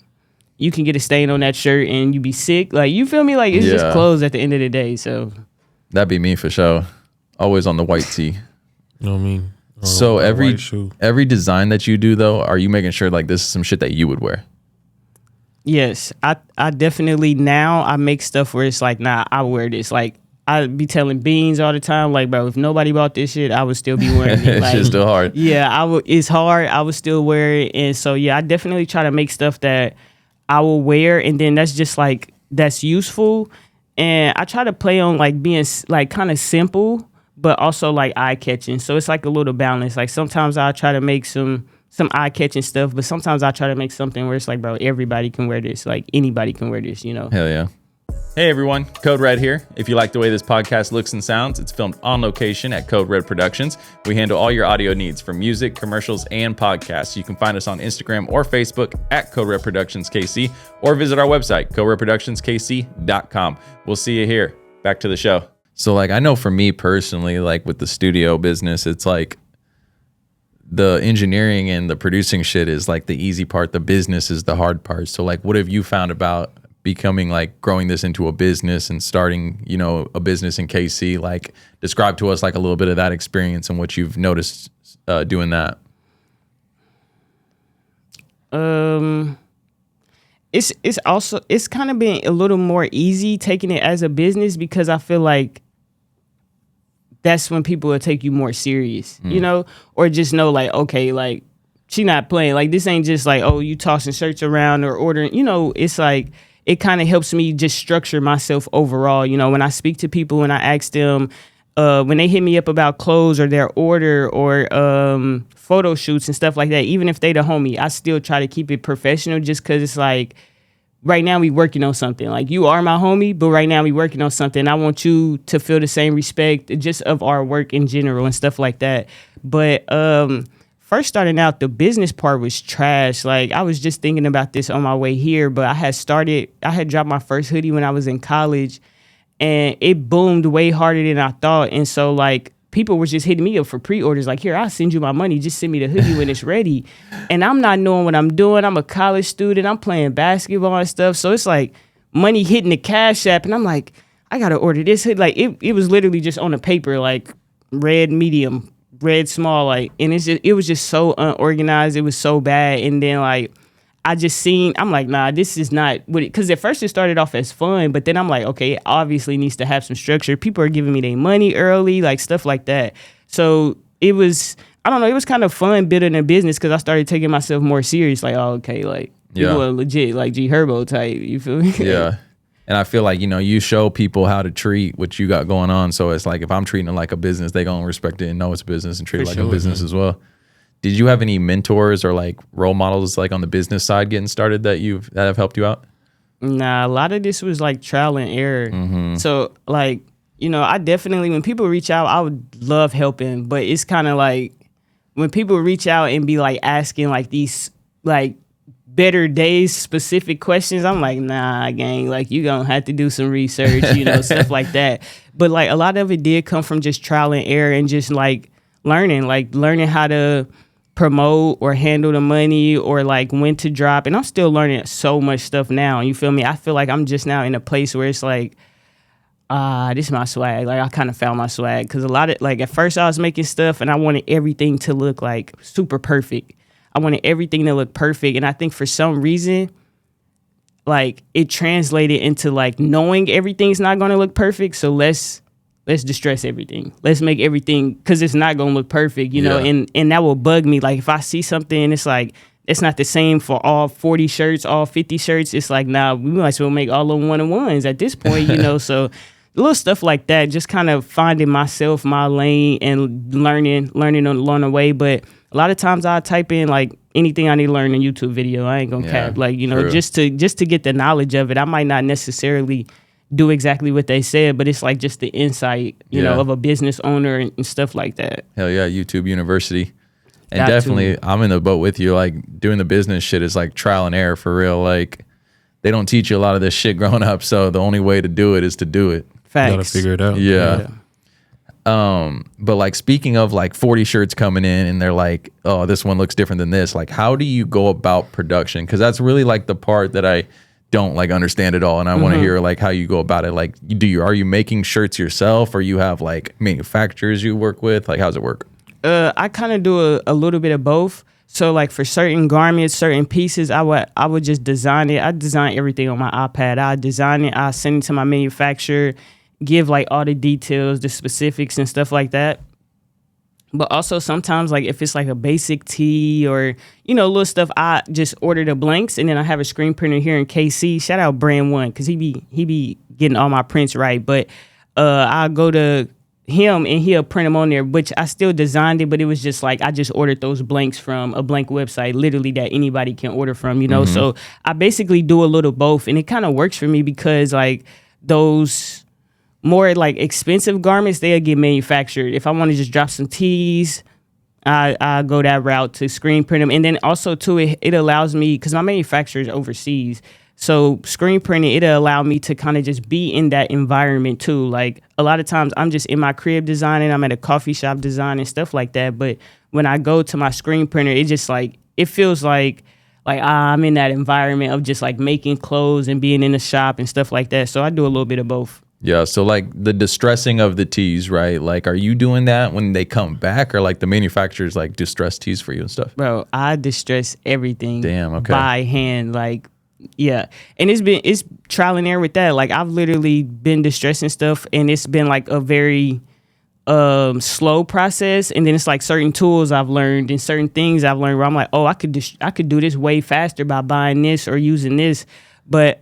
you can get a stain on that shirt and you be sick. Like, you feel me? Like it's just clothes at the end of the day. So that'd be me for sure. Always on the white tee. You know what I mean? So every design that you do though, are you making sure like this is some shit that you would wear? Yes, I definitely, now I make stuff where it's like, nah, I wear this. Like I be telling Beans all the time, like, bro, if nobody bought this shit, I would still be wearing it. Like, it's still hard. Yeah, it's hard. I would still wear it. And so yeah, I definitely try to make stuff that I will wear, and then that's just like, that's useful. And I try to play on like being like kind of simple, but also like eye-catching. So it's like a little balance. Like sometimes I'll try to make some eye-catching stuff, but sometimes I try to make something where it's like, bro, everybody can wear this. Like anybody can wear this, you know? Hell yeah. Hey everyone, Code Red here. If you like the way this podcast looks and sounds, it's filmed on location at Code Red Productions. We handle all your audio needs for music, commercials, and podcasts. You can find us on Instagram or Facebook at Code Red Productions KC, or visit our website, coderedproductionskc.com. We'll see you here. Back to the show. So like, I know for me personally, like with the studio business, it's like the engineering and the producing shit is like the easy part. The business is the hard part. So like, what have you found about becoming like growing this into a business and starting, you know, a business in KC? Like, describe to us like a little bit of that experience and what you've noticed doing that. It's kind of been a little more easy taking it as a business, because I feel like that's when people will take you more serious, you know, or just know like, okay, like she not playing. Like this ain't just like, oh, you tossing shirts around or ordering, you know. It's like, it kind of helps me just structure myself overall. You know, when I speak to people and I ask them, when they hit me up about clothes or their order or photo shoots and stuff like that, even if they the homie, I still try to keep it professional, just because it's like, right now we working on something. Like, you are my homie, but right now we working on something. I want you to feel the same respect just of our work in general and stuff like that. But first starting out, the business part was trash. Like, I was just thinking about this on my way here, but I had dropped my first hoodie when I was in college, and it boomed way harder than I thought. And so like, people were just hitting me up for pre-orders. Like, here, I'll send you my money. Just send me the hoodie when it's ready. And I'm not knowing what I'm doing. I'm a college student. I'm playing basketball and stuff. So it's like money hitting the Cash App. And I'm like, I got to order this hoodie. Like, it was literally just on the paper, like red medium, red small. Like, and it was just so unorganized. It was so bad. And then like, I'm like, nah, this is not what it, because at first it started off as fun, but then I'm like, okay, it obviously needs to have some structure. People are giving me their money early, like stuff like that. So it was, I don't know, it was kind of fun building a business, because I started taking myself more serious. Like, oh, okay, like, people are legit, like G Herbo type, you feel me? Yeah. And I feel like, you know, you show people how to treat what you got going on. So it's like, if I'm treating it like a business, they gonna respect it and know it's a business and treat it like a business as well. Did you have any mentors or like role models like on the business side getting started that have helped you out? Nah, a lot of this was like trial and error. So like, I definitely, when people reach out, I would love helping, but it's kind of like when people reach out and be like asking like these like Betterdaize specific questions, I'm like, nah, gang, like you gonna have to do some research, stuff like that. But like a lot of it did come from just trial and error and just like learning how to promote or handle the money or like when to drop. And I'm still learning so much stuff now. You feel me? I feel like I'm just now in a place where it's like, this is my swag. Like I kind of found my swag because a lot of like at first I was making stuff and I wanted everything to look like super perfect. I wanted everything to look perfect. And I think for some reason, like it translated into like knowing everything's not going to look perfect. So let's distress everything. Let's make everything, because it's not going to look perfect, and that will bug me. Like if I see something and it's like, it's not the same for all 40 shirts, all 50 shirts. It's like, nah, we might as well make all of them one-on-ones at this point, So little stuff like that, just kind of finding myself, my lane, and learning along the way. But a lot of times I type in like anything I need to learn in a YouTube video. I ain't gonna cap, like true. just to get the knowledge of it. I might not necessarily do exactly what they said, but it's like just the insight, of a business owner and stuff like that. Hell yeah, YouTube University. And definitely, I'm in the boat with you. Like doing the business shit is like trial and error for real. Like they don't teach you a lot of this shit growing up, so the only way to do it is to do it. Facts. You gotta figure it out. Yeah. But like speaking of like 40 shirts coming in and they're like, oh, this one looks different than this. Like, how do you go about production? Because that's really like the part that I don't like understand at all. And I want to hear like how you go about it. Like, are you making shirts yourself, or you have like manufacturers you work with? Like, how's it work? I kind of do a little bit of both. So like for certain garments, certain pieces, I would just design it. I design everything on my iPad. I design it. I send it to my manufacturer, give like all the details, the specifics and stuff like that. But also sometimes like if it's like a basic tee or, little stuff, I just order the blanks and then I have a screen printer here in KC. Shout out Brand One, because he be getting all my prints right. But I'll go to him and he'll print them on there, which I still designed it, but it was just like I just ordered those blanks from a blank website, literally, that anybody can order from, So I basically do a little both, and it kind of works for me because like those more like expensive garments, they'll get manufactured. If I want to just drop some tees, I go that route to screen print them. And then also too, it allows me, because my manufacturer is overseas, so screen printing, it'll allow me to kind of just be in that environment too. Like a lot of times I'm just in my crib designing, I'm at a coffee shop designing, stuff like that. But when I go to my screen printer, it just like, it feels like I'm in that environment of just like making clothes and being in the shop and stuff like that. So I do a little bit of both. Yeah, so like the distressing of the tees, right? Like, are you doing that when they come back, or like the manufacturers like distress tees for you and stuff? Bro, I distress everything. Damn, okay. By hand, like, yeah. And it's trial and error with that. Like I've literally been distressing stuff, and it's been like a very slow process. And then it's like certain tools I've learned and certain things I've learned where I'm like, oh, I could do this way faster by buying this or using this. But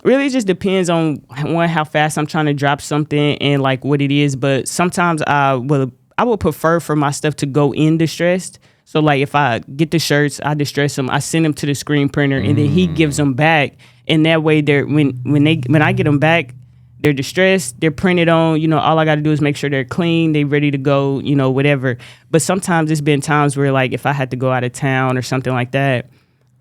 really, it just depends on one, how fast I'm trying to drop something and like what it is. But sometimes I would prefer for my stuff to go in distressed. So like if I get the shirts, I distress them, I send them to the screen printer, and then he gives them back. And that way, when I get them back, they're distressed, they're printed on. All I got to do is make sure they're clean, they ready to go. Whatever. But sometimes it's been times where like if I had to go out of town or something like that,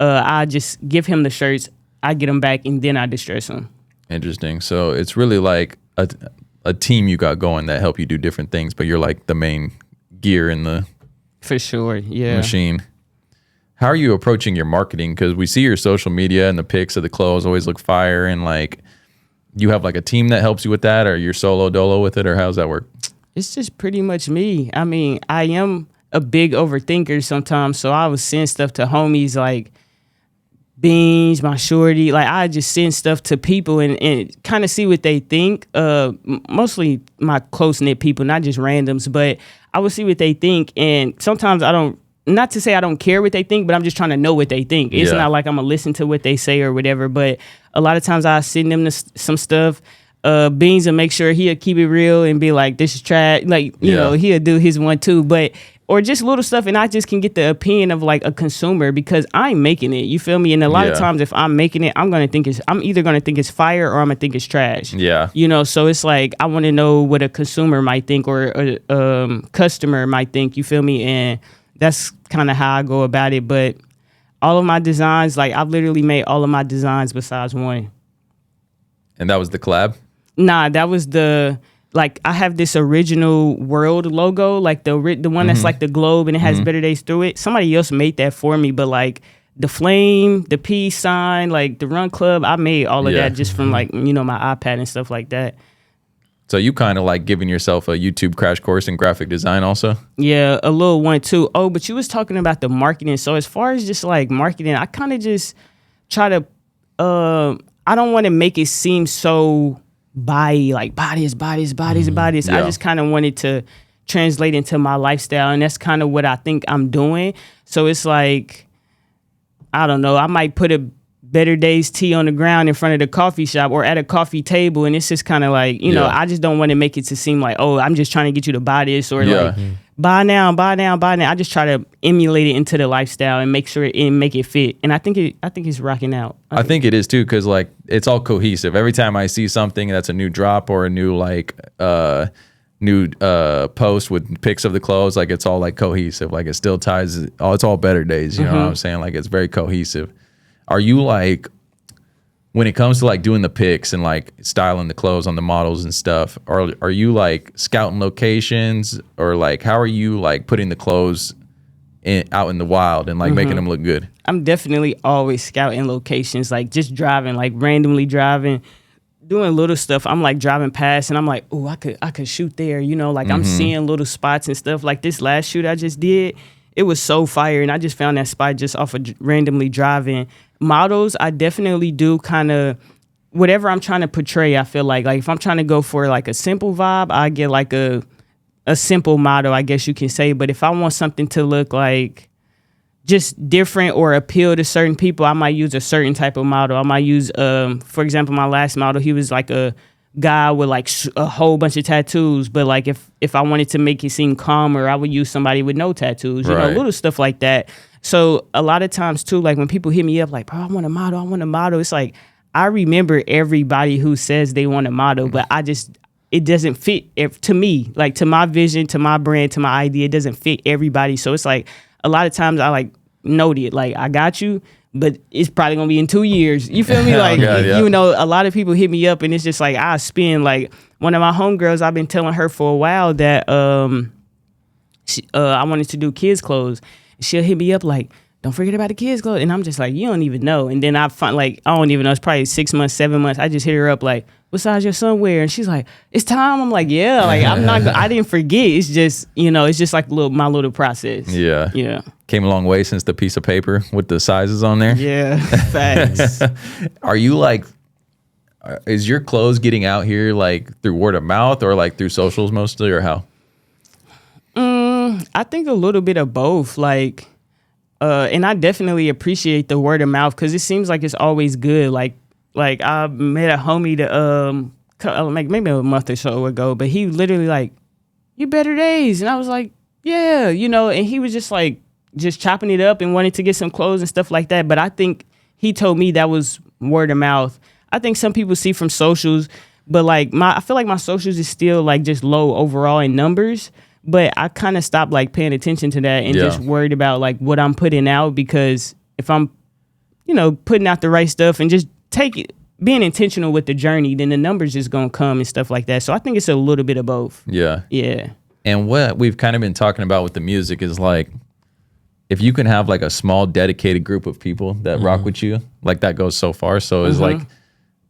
I just give him the shirts, I get them back, and then I distress them. Interesting. So it's really like a team you got going that help you do different things, but you're like the main gear in the for sure, yeah, machine. How are you approaching your marketing? Because we see your social media and the pics of the clothes always look fire, and like you have like a team that helps you with that, or you're solo dolo with it, or how's that work? It's just pretty much me. I mean, I am a big overthinker sometimes, so I was send stuff to homies like Beans, my shorty, like I just send stuff to people and kind of see what they think. Mostly my close-knit people, not just randoms, but I would see what they think. And sometimes I don't, not to say I don't care what they think, but I'm just trying to know what they think. It's not like I'm gonna listen to what they say or whatever, but a lot of times I send them some stuff. Beans will make sure he'll keep it real and be like, this is trash. Like, you know, he'll do his one too. But or just little stuff, and I just can get the opinion of like a consumer because I'm making it. You feel me? And a lot of times, if I'm making it, I'm either gonna think it's fire or I'm gonna think it's trash. Yeah. You know, so it's like I want to know what a consumer might think or a customer might think. You feel me? And that's kind of how I go about it. But all of my designs, like I've literally made all of my designs besides one. And that was the collab? Nah, that was like I have this original world logo, like the one that's like the globe and it has Betterdaize through it. Somebody else made that for me, but like the flame, the peace sign, like the run club, I made all of that just from like, you know, my iPad and stuff like that. So you kind of like giving yourself a YouTube crash course in graphic design also? Yeah, a little one too. Oh, but you was talking about the marketing. So as far as just like marketing, I kind of just try to, I don't want to make it seem so bodies. I just kind of wanted to translate into my lifestyle, and that's kind of what I think I'm doing. So it's like, I don't know, I might put a Betterdaize tea on the ground in front of the coffee shop or at a coffee table, and it's just kind of like, you know, I just don't want to make it to seem like, oh, I'm just trying to get you to buy this or like buy now. I just try to emulate it into the lifestyle and make sure it make it fit, and I think it's rocking out. I think it is too, because like it's all cohesive. Every time I see something that's a new drop or a new like post with pics of the clothes, like it's all like cohesive. Like it still ties. It's all Betterdaize. You know what I'm saying? Like it's very cohesive. Are you like, when it comes to like doing the pics and like styling the clothes on the models and stuff, are you like scouting locations, or like how are you like putting the clothes out in the wild and like making them look good? I'm definitely always scouting locations, like just driving, like randomly driving, doing little stuff. I'm like driving past and I'm like, oh, I could shoot there, you know, like I'm seeing little spots and stuff. Like this last shoot I just did, it was so fire, and I just found that spot just off of randomly driving. Models, I definitely do kind of whatever I'm trying to portray. I feel like if I'm trying to go for like a simple vibe, I get like a simple model, I guess you can say. But if I want something to look like just different or appeal to certain people, I might use a certain type of model. I might use, for example, my last model, he was like a guy with like a whole bunch of tattoos. But like if I wanted to make it seem calmer, I would use somebody with no tattoos, you know, little stuff like that. So a lot of times too, like when people hit me up like, bro, I want a model. It's like, I remember everybody who says they want a model, but it doesn't fit to me, like to my vision, to my brand, to my idea. It doesn't fit everybody. So it's like a lot of times I like note it, like I got you, but it's probably gonna be in 2 years. You feel me? Like, you know, a lot of people hit me up and it's just like, I spend like one of my homegirls, I've been telling her for a while that I wanted to do kids clothes. She'll hit me up like, don't forget about the kids clothes. And I'm just like, you don't even know. And then I find like, I don't even know. It's probably 6 months, 7 months. I just hit her up like, what size your son wear? And she's like, it's time. I'm like, yeah, like I didn't forget. It's just, you know, it's just like my little process. Yeah. Yeah. Came a long way since the piece of paper with the sizes on there. Yeah. Facts. Are you like, is your clothes getting out here like through word of mouth or like through socials mostly, or how? I think a little bit of both. Like, and I definitely appreciate the word of mouth because it seems like it's always good. Like I met a homie like maybe a month or so ago, but he literally like, you Betterdaize, and I was like, yeah, you know, and he was just like just chopping it up and wanted to get some clothes and stuff like that. But I think he told me that was word of mouth. I think some people see from socials, but like I feel like my socials is still like just low overall in numbers. But I kind of stopped like paying attention to that and just worried about like what I'm putting out, because if I'm, you know, putting out the right stuff and just being intentional with the journey, then the numbers just gonna come and stuff like that. So I think it's a little bit of both. Yeah. Yeah. And what we've kind of been talking about with the music is like, if you can have like a small dedicated group of people that rock with you, like that goes so far. So it's like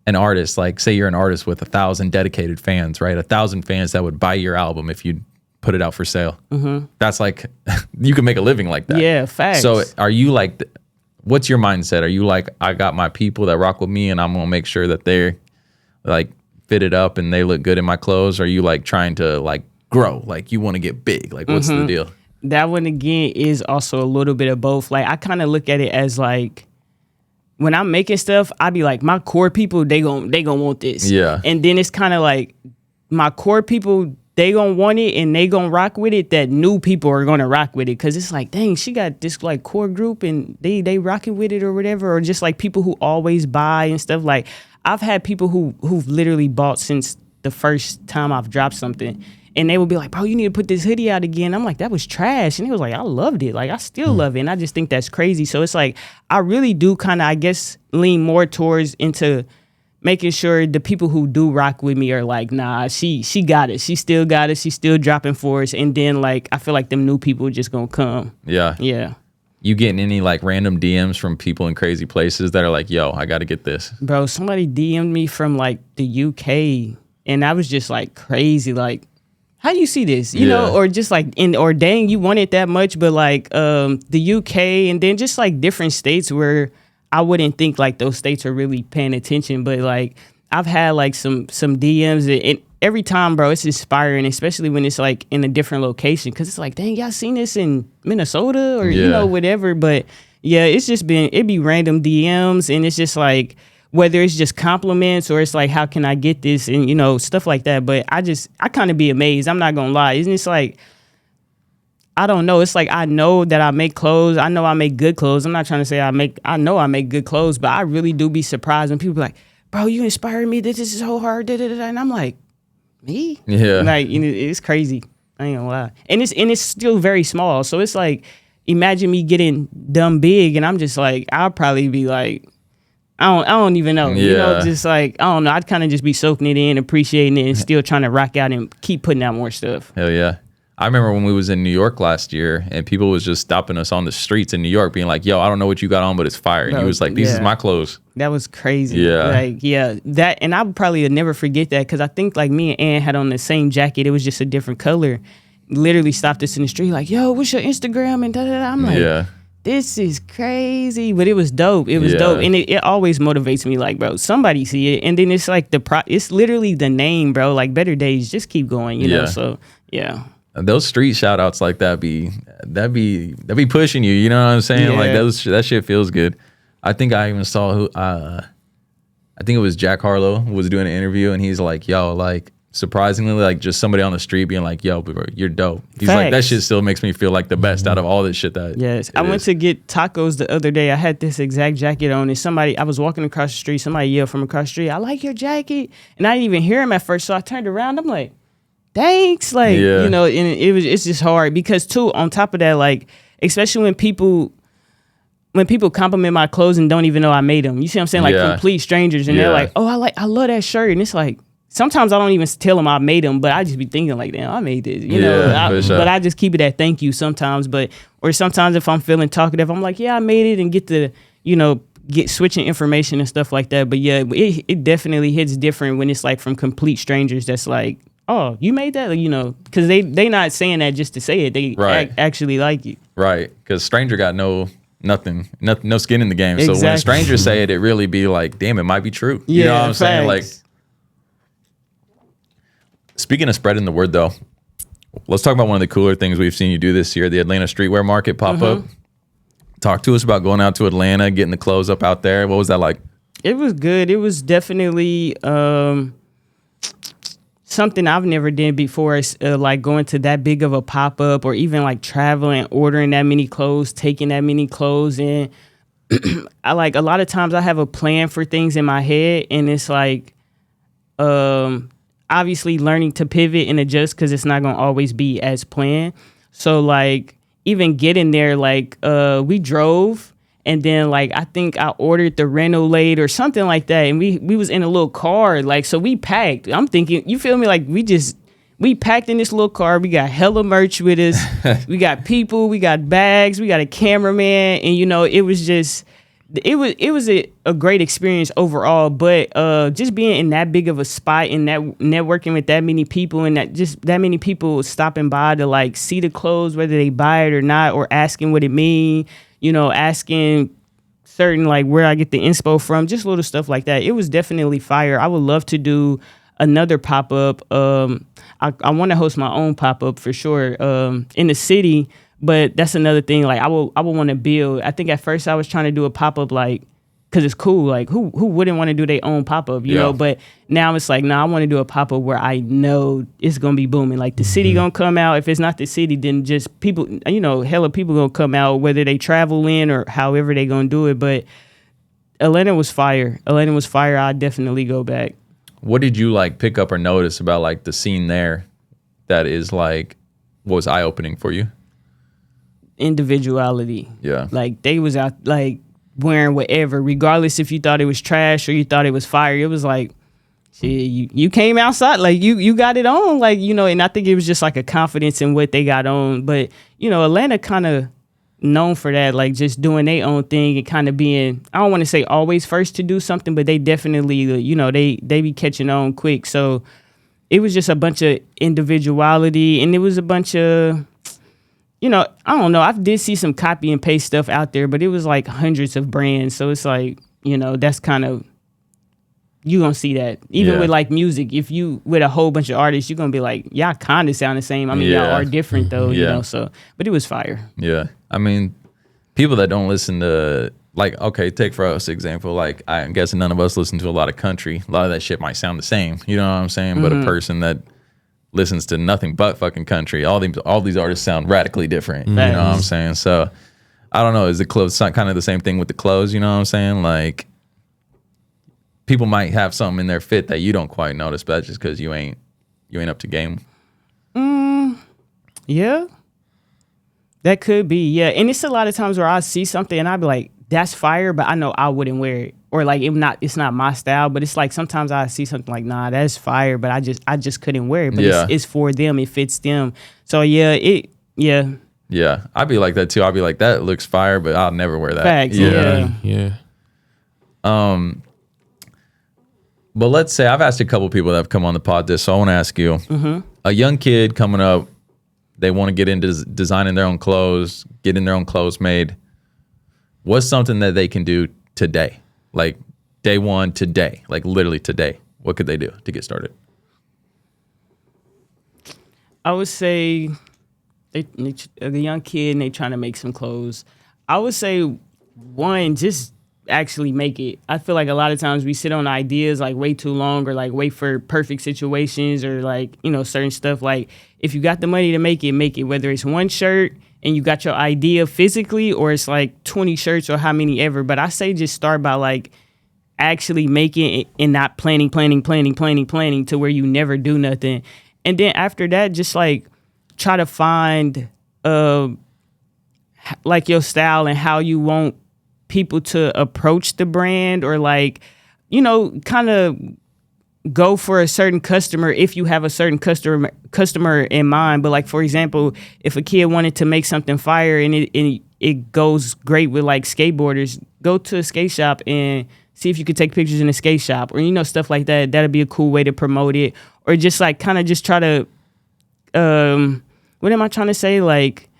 an artist, like say you're an artist with 1,000 dedicated fans, right? 1,000 fans that would buy your album if you put it out for sale. That's like, you can make a living like that. Yeah, facts. So are you like, what's your mindset? Are you like, I got my people that rock with me and I'm gonna make sure that they're like fitted up and they look good in my clothes? Or are you like trying to like grow? Like you want to get big? Like what's the deal? That one again is also a little bit of both. Like I kind of look at it as like, when I'm making stuff, I be like, my core people, they gon' want this. Yeah. And then it's kind of like my core people, they gonna want it and they gonna rock with it, that new people are gonna rock with it. Cause it's like, dang, she got this like core group and they rocking with it or whatever. Or just like people who always buy and stuff. Like I've had people who've literally bought since the first time I've dropped something. And they would be like, bro, you need to put this hoodie out again. I'm like, that was trash. And he was like, I loved it. Like, I still love it. And I just think that's crazy. So it's like, I really do kind of, I guess, lean more towards into making sure the people who do rock with me are like, nah, she got it. She still got it. She's still dropping for us. And then, like, I feel like them new people are just going to come. Yeah. Yeah. You getting any, like, random DMs from people in crazy places that are like, yo, I got to get this? Bro, somebody DM'd me from, like, the UK. And I was just, like, crazy. Like, how do you see this? You know, or just like or dang, you want it that much, but like the UK and then just like different states where I wouldn't think like those states are really paying attention. But like I've had like some DMs and every time, bro, it's inspiring, especially when it's like in a different location. Cause it's like, dang, y'all seen this in Minnesota or, you know, whatever. But yeah, it's just it'd be random DMs and it's just like, whether it's just compliments or it's like, how can I get this? And, you know, stuff like that. But I kind of be amazed. I'm not going to lie. Isn't it like, I don't know. It's like, I know that I make clothes. I know I make good clothes. I'm not trying to say I know I make good clothes, but I really do be surprised when people be like, bro, you inspired me. This is so hard. Da, da, da. And I'm like, me? Yeah. Like, you know, it's crazy. I ain't gonna lie. And it's still very small. So it's like, imagine me getting dumb big and I'm just like, I'll probably be like, I don't even know. You know, just like, I don't know. I'd kind of just be soaking it in, appreciating it, and still trying to rock out and keep putting out more stuff. Hell yeah. I remember when we was in New York last year and people was just stopping us on the streets in New York being like, yo, I don't know what you got on, but it's fire. And he was like, these is my clothes. That was crazy. Yeah. Like, yeah. That, and I would probably never forget that because I think like me and Ann had on the same jacket. It was just a different color. Literally stopped us in the street like, yo, what's your Instagram? And da-da-da. I'm like, this is crazy, but it was dope. It was dope, and it always motivates me. Like, bro, somebody see it, and then it's like it's literally the name, bro. Like Betterdaize, just keep going, you know. So yeah, those street shout outs like that be pushing you. You know what I'm saying? Like that shit feels good. I think I even saw who I think it was Jack Harlow was doing an interview, and he's like, yo, like. Surprisingly, like just somebody on the street being like, yo, bro, you're dope. He's like, that shit still makes me feel like the best out of all this shit that I went to get tacos the other day. I had this exact jacket on and I was walking across the street, somebody yelled from across the street, I like your jacket. And I didn't even hear him at first. So I turned around, I'm like, thanks. Like, you know, and it's just hard because too, on top of that, like, especially when people compliment my clothes and don't even know I made them. You see what I'm saying? Like complete strangers. And they're like, oh, I love that shirt. And it's like, sometimes I don't even tell them I made them, but I just be thinking like, damn, I made this, you know. But I just keep it at thank you sometimes. Or sometimes if I'm feeling talkative, I'm like, yeah, I made it and get the, you know, get switching information and stuff like that. But yeah, it definitely hits different when it's like from complete strangers. That's like, oh, you made that, you know, because they not saying that just to say it. They actually like it. Right, because stranger got no skin in the game. So when strangers say it, it really be like, damn, it might be true. You know what I'm saying? Like. Speaking of spreading the word, though, let's talk about one of the cooler things we've seen you do this year, the Atlanta Streetwear Market pop-up. Talk to us about going out to Atlanta, getting the clothes up out there. What was that like? It was good. It was definitely something I've never done before, like going to that big of a pop-up or even like traveling, ordering that many clothes, taking that many clothes in. I like a lot of times I have a plan for things in my head and it's like obviously learning to pivot and adjust because it's not going to always be as planned. So like even getting there, like we drove and then like I think I ordered the rental late or something like that. And we was in a little car, like, so we packed. I'm thinking, you feel me? Like we packed in this little car. We got hella merch with us. We got people, we got bags, we got a cameraman. And you know, it was just, it was a great experience overall, but just being in that big of a spot and that networking with that many people and that many people stopping by to like see the clothes, whether they buy it or not, or asking what it mean, you know, asking certain like where I get the inspo from, just little stuff like that. It was definitely fire. I would love to do another pop-up. I want to host my own pop-up for sure in the city. But that's another thing. Like I would want to build. I think at first I was trying to do a pop-up like because it's cool. Like who wouldn't want to do their own pop-up, you know? But now it's like, I want to do a pop-up where I know it's gonna be booming. Like the city gonna come out. If it's not the city, then just people, you know, hella people gonna come out, whether they travel in or however they gonna do it. But Atlanta was fire. I'd definitely go back. What did you like pick up or notice about like the scene there that is like was eye-opening for you? Individuality. Yeah. Like they was out like wearing whatever, regardless if you thought it was trash or you thought it was fire. It was like, shit, you came outside, like you got it on, like, you know. And I think it was just like a confidence in what they got on. But you know, Atlanta kind of known for that, like just doing their own thing and kind of being, I don't want to say always first to do something, but they definitely, you know, they be catching on quick. So it was just a bunch of individuality, and it was a bunch of, you know, I don't know. I did see some copy and paste stuff out there, but it was like hundreds of brands. So it's like, you know, that's kind of, you gonna see that. Even with like music, if you with a whole bunch of artists, you're gonna be like, y'all kind of sound the same. I mean, y'all are different though, you know. So, but it was fire. Yeah. I mean, people that don't listen to, like, okay, take for us example, like I'm guessing none of us listen to a lot of country. A lot of that shit might sound the same. You know what I'm saying? But a person that listens to nothing but fucking country, all these artists sound radically different. You know what I'm saying? So I don't know, is the clothes kind of the same thing with the clothes, you know what I'm saying? Like people might have something in their fit that you don't quite notice, but that's just because you ain't up to game. Yeah, that could be. Yeah, and it's a lot of times where I see something and I be like, that's fire, but I know I wouldn't wear it, or like it's not my style. But it's like sometimes I see something like, nah, that's fire, but I just couldn't wear it. But it's for them, it fits them. So yeah, I'd be like that too. I'd be like, that looks fire, but I'll never wear that. Facts. Yeah. But let's say I've asked a couple people that have come on the pod this, so I want to ask you, a young kid coming up, they want to get into designing their own clothes, getting their own clothes made. What's something that they can do today? Like day one today, like literally today. What could they do to get started? I would say the young kid and they trying to make some clothes. I would say one, just actually make it. I feel like a lot of times we sit on ideas like way too long, or like wait for perfect situations, or like, you know, certain stuff. Like if you got the money to make it, whether it's one shirt and you got your idea physically, or it's like 20 shirts or how many ever. But I say just start by like actually making it and not planning to where you never do nothing. And then after that, just like try to find like your style and how you want people to approach the brand, or like, you know, kind of go for a certain customer if you have a certain customer in mind. But like, for example, if a kid wanted to make something fire and it goes great with like skateboarders, go to a skate shop and see if you could take pictures in a skate shop, or, you know, stuff like that. That'd be a cool way to promote it. Or just like kind of just try to, what am I trying to say? Like,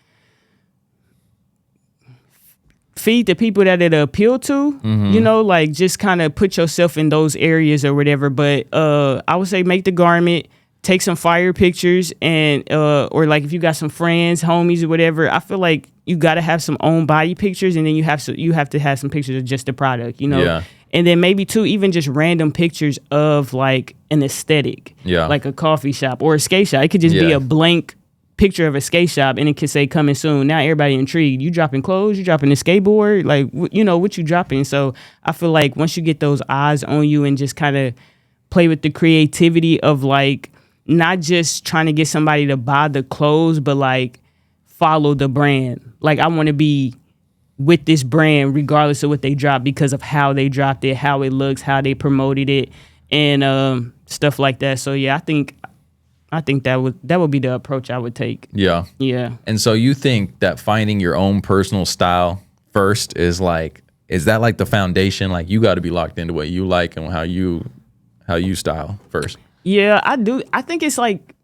feed the people that it appeal to, you know, like just kind of put yourself in those areas or whatever. But I would say make the garment, take some fire pictures, and or like if you got some friends, homies or whatever, I feel like you got to have some own body pictures, and then you have to have some pictures of just the product, you know. Yeah. And then maybe too, even just random pictures of like an aesthetic, like a coffee shop or a skate shop. It could just be a blank picture of a skate shop, and it could say coming soon. Now everybody intrigued. You dropping clothes, you dropping a skateboard, like, you know, what you dropping. So I feel like once you get those eyes on you and just kind of play with the creativity of like not just trying to get somebody to buy the clothes, but like follow the brand. Like I want to be with this brand regardless of what they drop, because of how they dropped it, how it looks, how they promoted it, and stuff like that. So yeah, I think that would be the approach I would take. Yeah. Yeah. And so you think that finding your own personal style first is that like the foundation? Like you got to be locked into what you like and how you style first. Yeah, I do. I think it's like,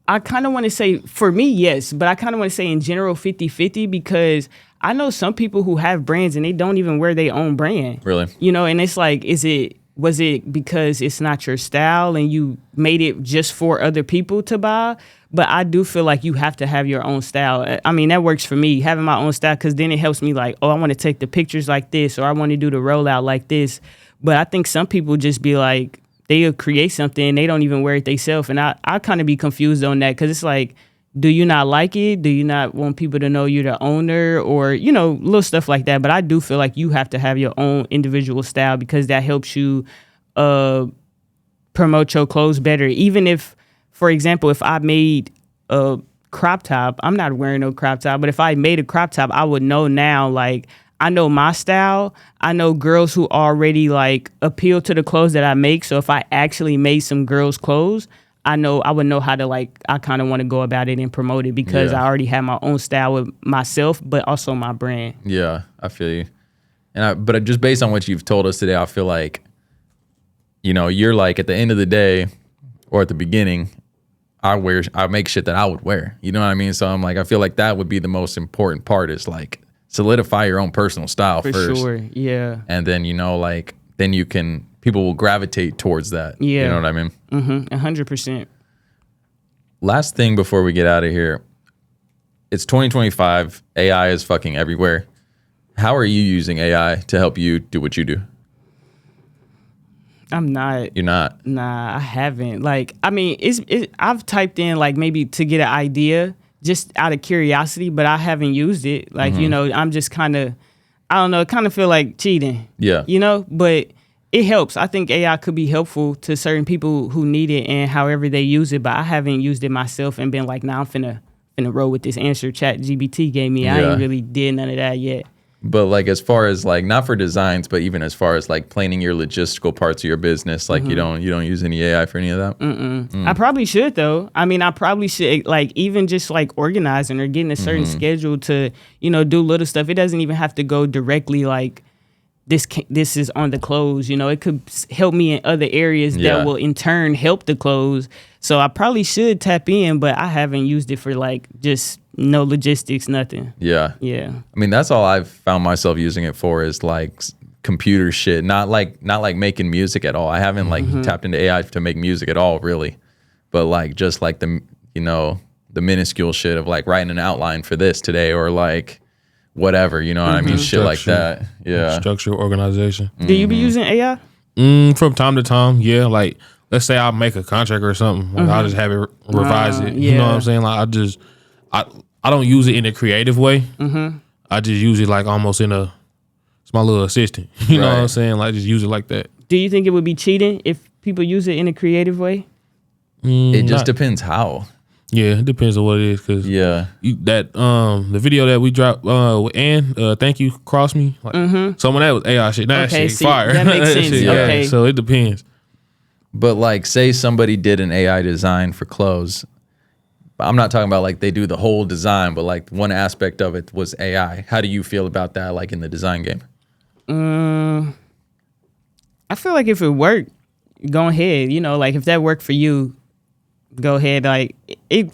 I kind of want to say, for me, yes, but I kind of want to say in general 50-50, because I know some people who have brands and they don't even wear their own brand. Really? You know, and it's like, is it was it because it's not your style and you made it just for other people to buy? But I do feel like you have to have your own style. I mean, that works for me, having my own style, because then it helps me like, oh, I want to take the pictures like this, or I want to do the rollout like this. But I think some people just be like, they'll create something and they don't even wear it themselves. And I kind of be confused on that, because it's like, do you not like it? Do you not want people to know you're the owner, or, you know, little stuff like that? But I do feel like you have to have your own individual style, because that helps you promote your clothes better. Even if, for example, if I made a crop top, I'm not wearing no crop top, but if I made a crop top, I would know now, like, I know my style. I know girls who already like appeal to the clothes that I make. So if I actually made some girls' clothes, I would know how to like, I kind of want to go about it and promote it, because I already have my own style with myself, but also my brand. Yeah, I feel you. But just based on what you've told us today, I feel like, you know, you're like at the end of the day or at the beginning, I make shit that I would wear. You know what I mean? So I'm like, I feel like that would be the most important part, is like solidify your own personal style first. For sure, yeah. And then, you know, like, then people will gravitate towards that. Yeah. You know what I mean? 100%. Last thing before we get out of here. It's 2025. AI is fucking everywhere. How are you using AI to help you do what you do? I'm not. You're not? Nah, I haven't. Like, I mean, I've typed in like maybe to get an idea just out of curiosity, but I haven't used it. Like, you know, I'm just kind of, I don't know, kind of feel like cheating. Yeah. You know, but it helps. I think AI could be helpful to certain people who need it and however they use it, but I haven't used it myself and been like, nah, I'm finna roll with this answer ChatGPT gave me. I ain't really did none of that yet. But like, as far as like, not for designs, but even as far as like planning your logistical parts of your business, like you don't use any AI for any of that? I probably should though. I mean, I probably should, like, even just like organizing or getting a certain schedule to, you know, do little stuff. It doesn't even have to go directly like this is on the clothes. You know, it could help me in other areas that will in turn help the clothes. So I probably should tap in, but I haven't used it for like just no logistics, nothing. Yeah. I mean, that's all I've found myself using it for, is like computer shit. Not like making music at all. I haven't like tapped into AI to make music at all, really. But like just like the, you know, the minuscule shit of like writing an outline for this today, or like whatever, you know what I mean? Shit like that. Yeah. Structure, organization. Do you be using AI? From time to time, yeah. Like, let's say I'll make a contract or something, like I'll just have it revise it. You know what I'm saying? Like, I don't use it in a creative way. I just use it like almost it's my little assistant. You know what I'm saying? Like, just use it like that. Do you think it would be cheating if people use it in a creative way? It just depends how. Yeah, it depends on what it is. Cause the video that we dropped with Ann, thank you, cross me. Like, some of that was AI shit. That shit fire. That makes sense. Shit, okay. Yeah, so it depends. But like, say somebody did an AI design for clothes. I'm not talking about like they do the whole design, but like one aspect of it was AI. How do you feel about that, like in the design game? I feel like if it worked, go ahead. You know, like if that worked for you, go ahead. Like it,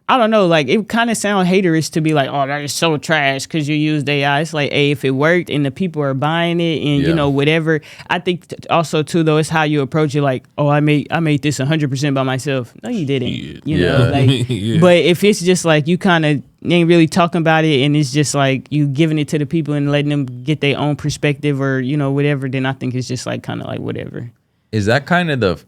I don't know. Like it kind of sound haterish to be like, oh, that is so trash because you used AI. It's like, hey, if it worked and the people are buying it and you know whatever. I think also too though, it's how you approach it. Like, oh, I made this 100% by myself. No, you didn't. You know, like. But if it's just like you kind of ain't really talking about it and it's just like you giving it to the people and letting them get their own perspective or you know whatever, then I think it's just like kind of like whatever. Is that kind of the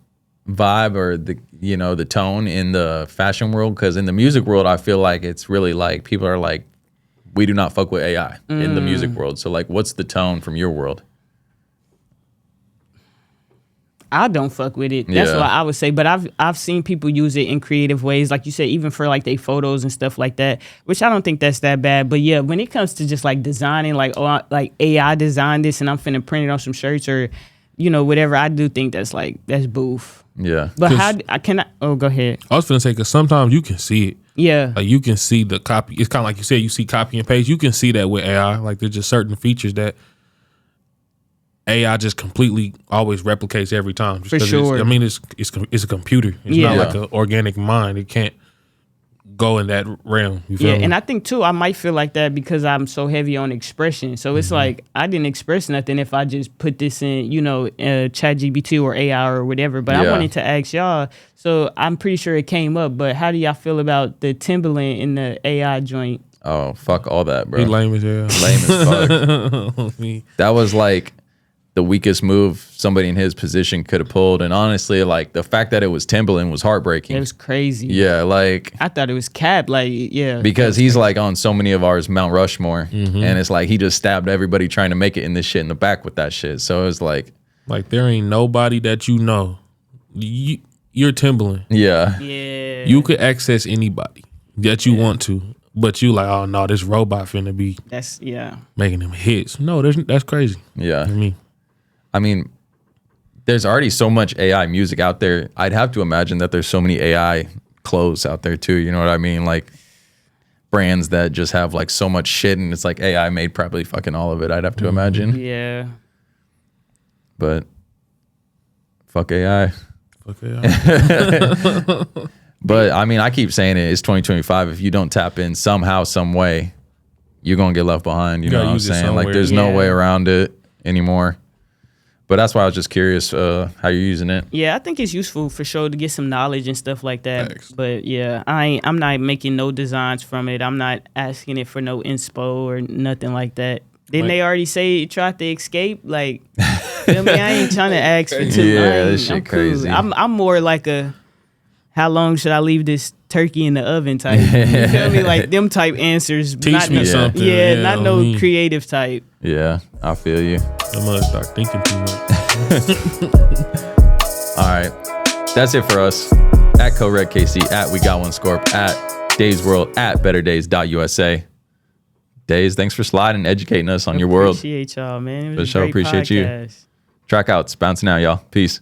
vibe or the, you know, the tone in the fashion world? Because in the music world, I feel like it's really like people are like, we do not fuck with AI in the music world. So like, what's the tone from your world? I don't fuck with it. That's what I would say. But I've seen people use it in creative ways, like you said, even for like their photos and stuff like that, which I don't think that's that bad. But yeah, when it comes to just like designing, like like AI designed this and I'm finna print it on some shirts or you know whatever, I do think that's boof. Yeah. But how can I? Oh, go ahead. I was finna say because sometimes you can see it. Yeah. Like you can see the copy. It's kind of like you said, you see copy and paste. You can see that with AI. Like there's just certain features that AI just completely always replicates every time. Just For sure. I mean, it's a computer. It's not like an organic mind. It can't go in that realm. You feel Yeah, me? and I think too, I might feel like that because I'm so heavy on expression. So it's like I didn't express nothing if I just put this in, ChatGPT or AI or whatever. But I Yeah. wanted to ask y'all. So I'm pretty sure it came up. But how do y'all feel about the Timberland in the AI joint? Oh, fuck all that, bro. He lame as hell. Lame as fuck. Me. That was like the weakest move somebody in his position could have pulled. And honestly, like the fact that it was Timberland was heartbreaking. It was crazy. Yeah, like I thought it was Cap. Like, yeah. because he's like on so many of ours Mount Rushmore, and it's like he just stabbed everybody trying to make it in this shit in the back with that shit. So it was like, Like there ain't nobody that you know. You're Timberland. yeah, Yeah. You could access anybody that you want to, but you like, oh no, this robot finna be That's, yeah. making them hits. No, that's crazy. yeah. I mean, I mean, there's already so much AI music out there. I'd have to imagine that there's so many AI clothes out there too. You know what I mean? Like brands that just have like so much shit, and it's like AI made probably fucking all of it. I'd have to imagine. Yeah. But fuck AI. okay, But I mean, I keep saying it. It's 2025. If you don't tap in somehow, some way, you're gonna get left behind. You know gotta what I'm use it saying? Like, somewhere. there's no Yeah. way around it anymore. But that's why I was just curious how you're using it. Yeah, I think it's useful for sure to get some knowledge and stuff like that. Thanks. But yeah, I'm not making no designs from it. I'm not asking it for no inspo or nothing like that. Didn't they already say it tried to escape? Like, feel me? I ain't trying to ask for too. Yeah, I this ain't- shit I'm cool. crazy. I'm more like a, how long should I leave this turkey in the oven type? You feel me? Like them type answers. Teach not me no, something. Yeah, Yeah, not I no mean- creative type. Yeah, I feel you. I must start thinking too much. All right, that's it for us. At CoRedKC, at We Got One Scorp, at Daize World, at betterdaize.usa. Daize, thanks for sliding and educating us on your world. Appreciate y'all, man. It For was sure, a great appreciate you. podcast. TraKCouts, bouncing out, y'all. Peace.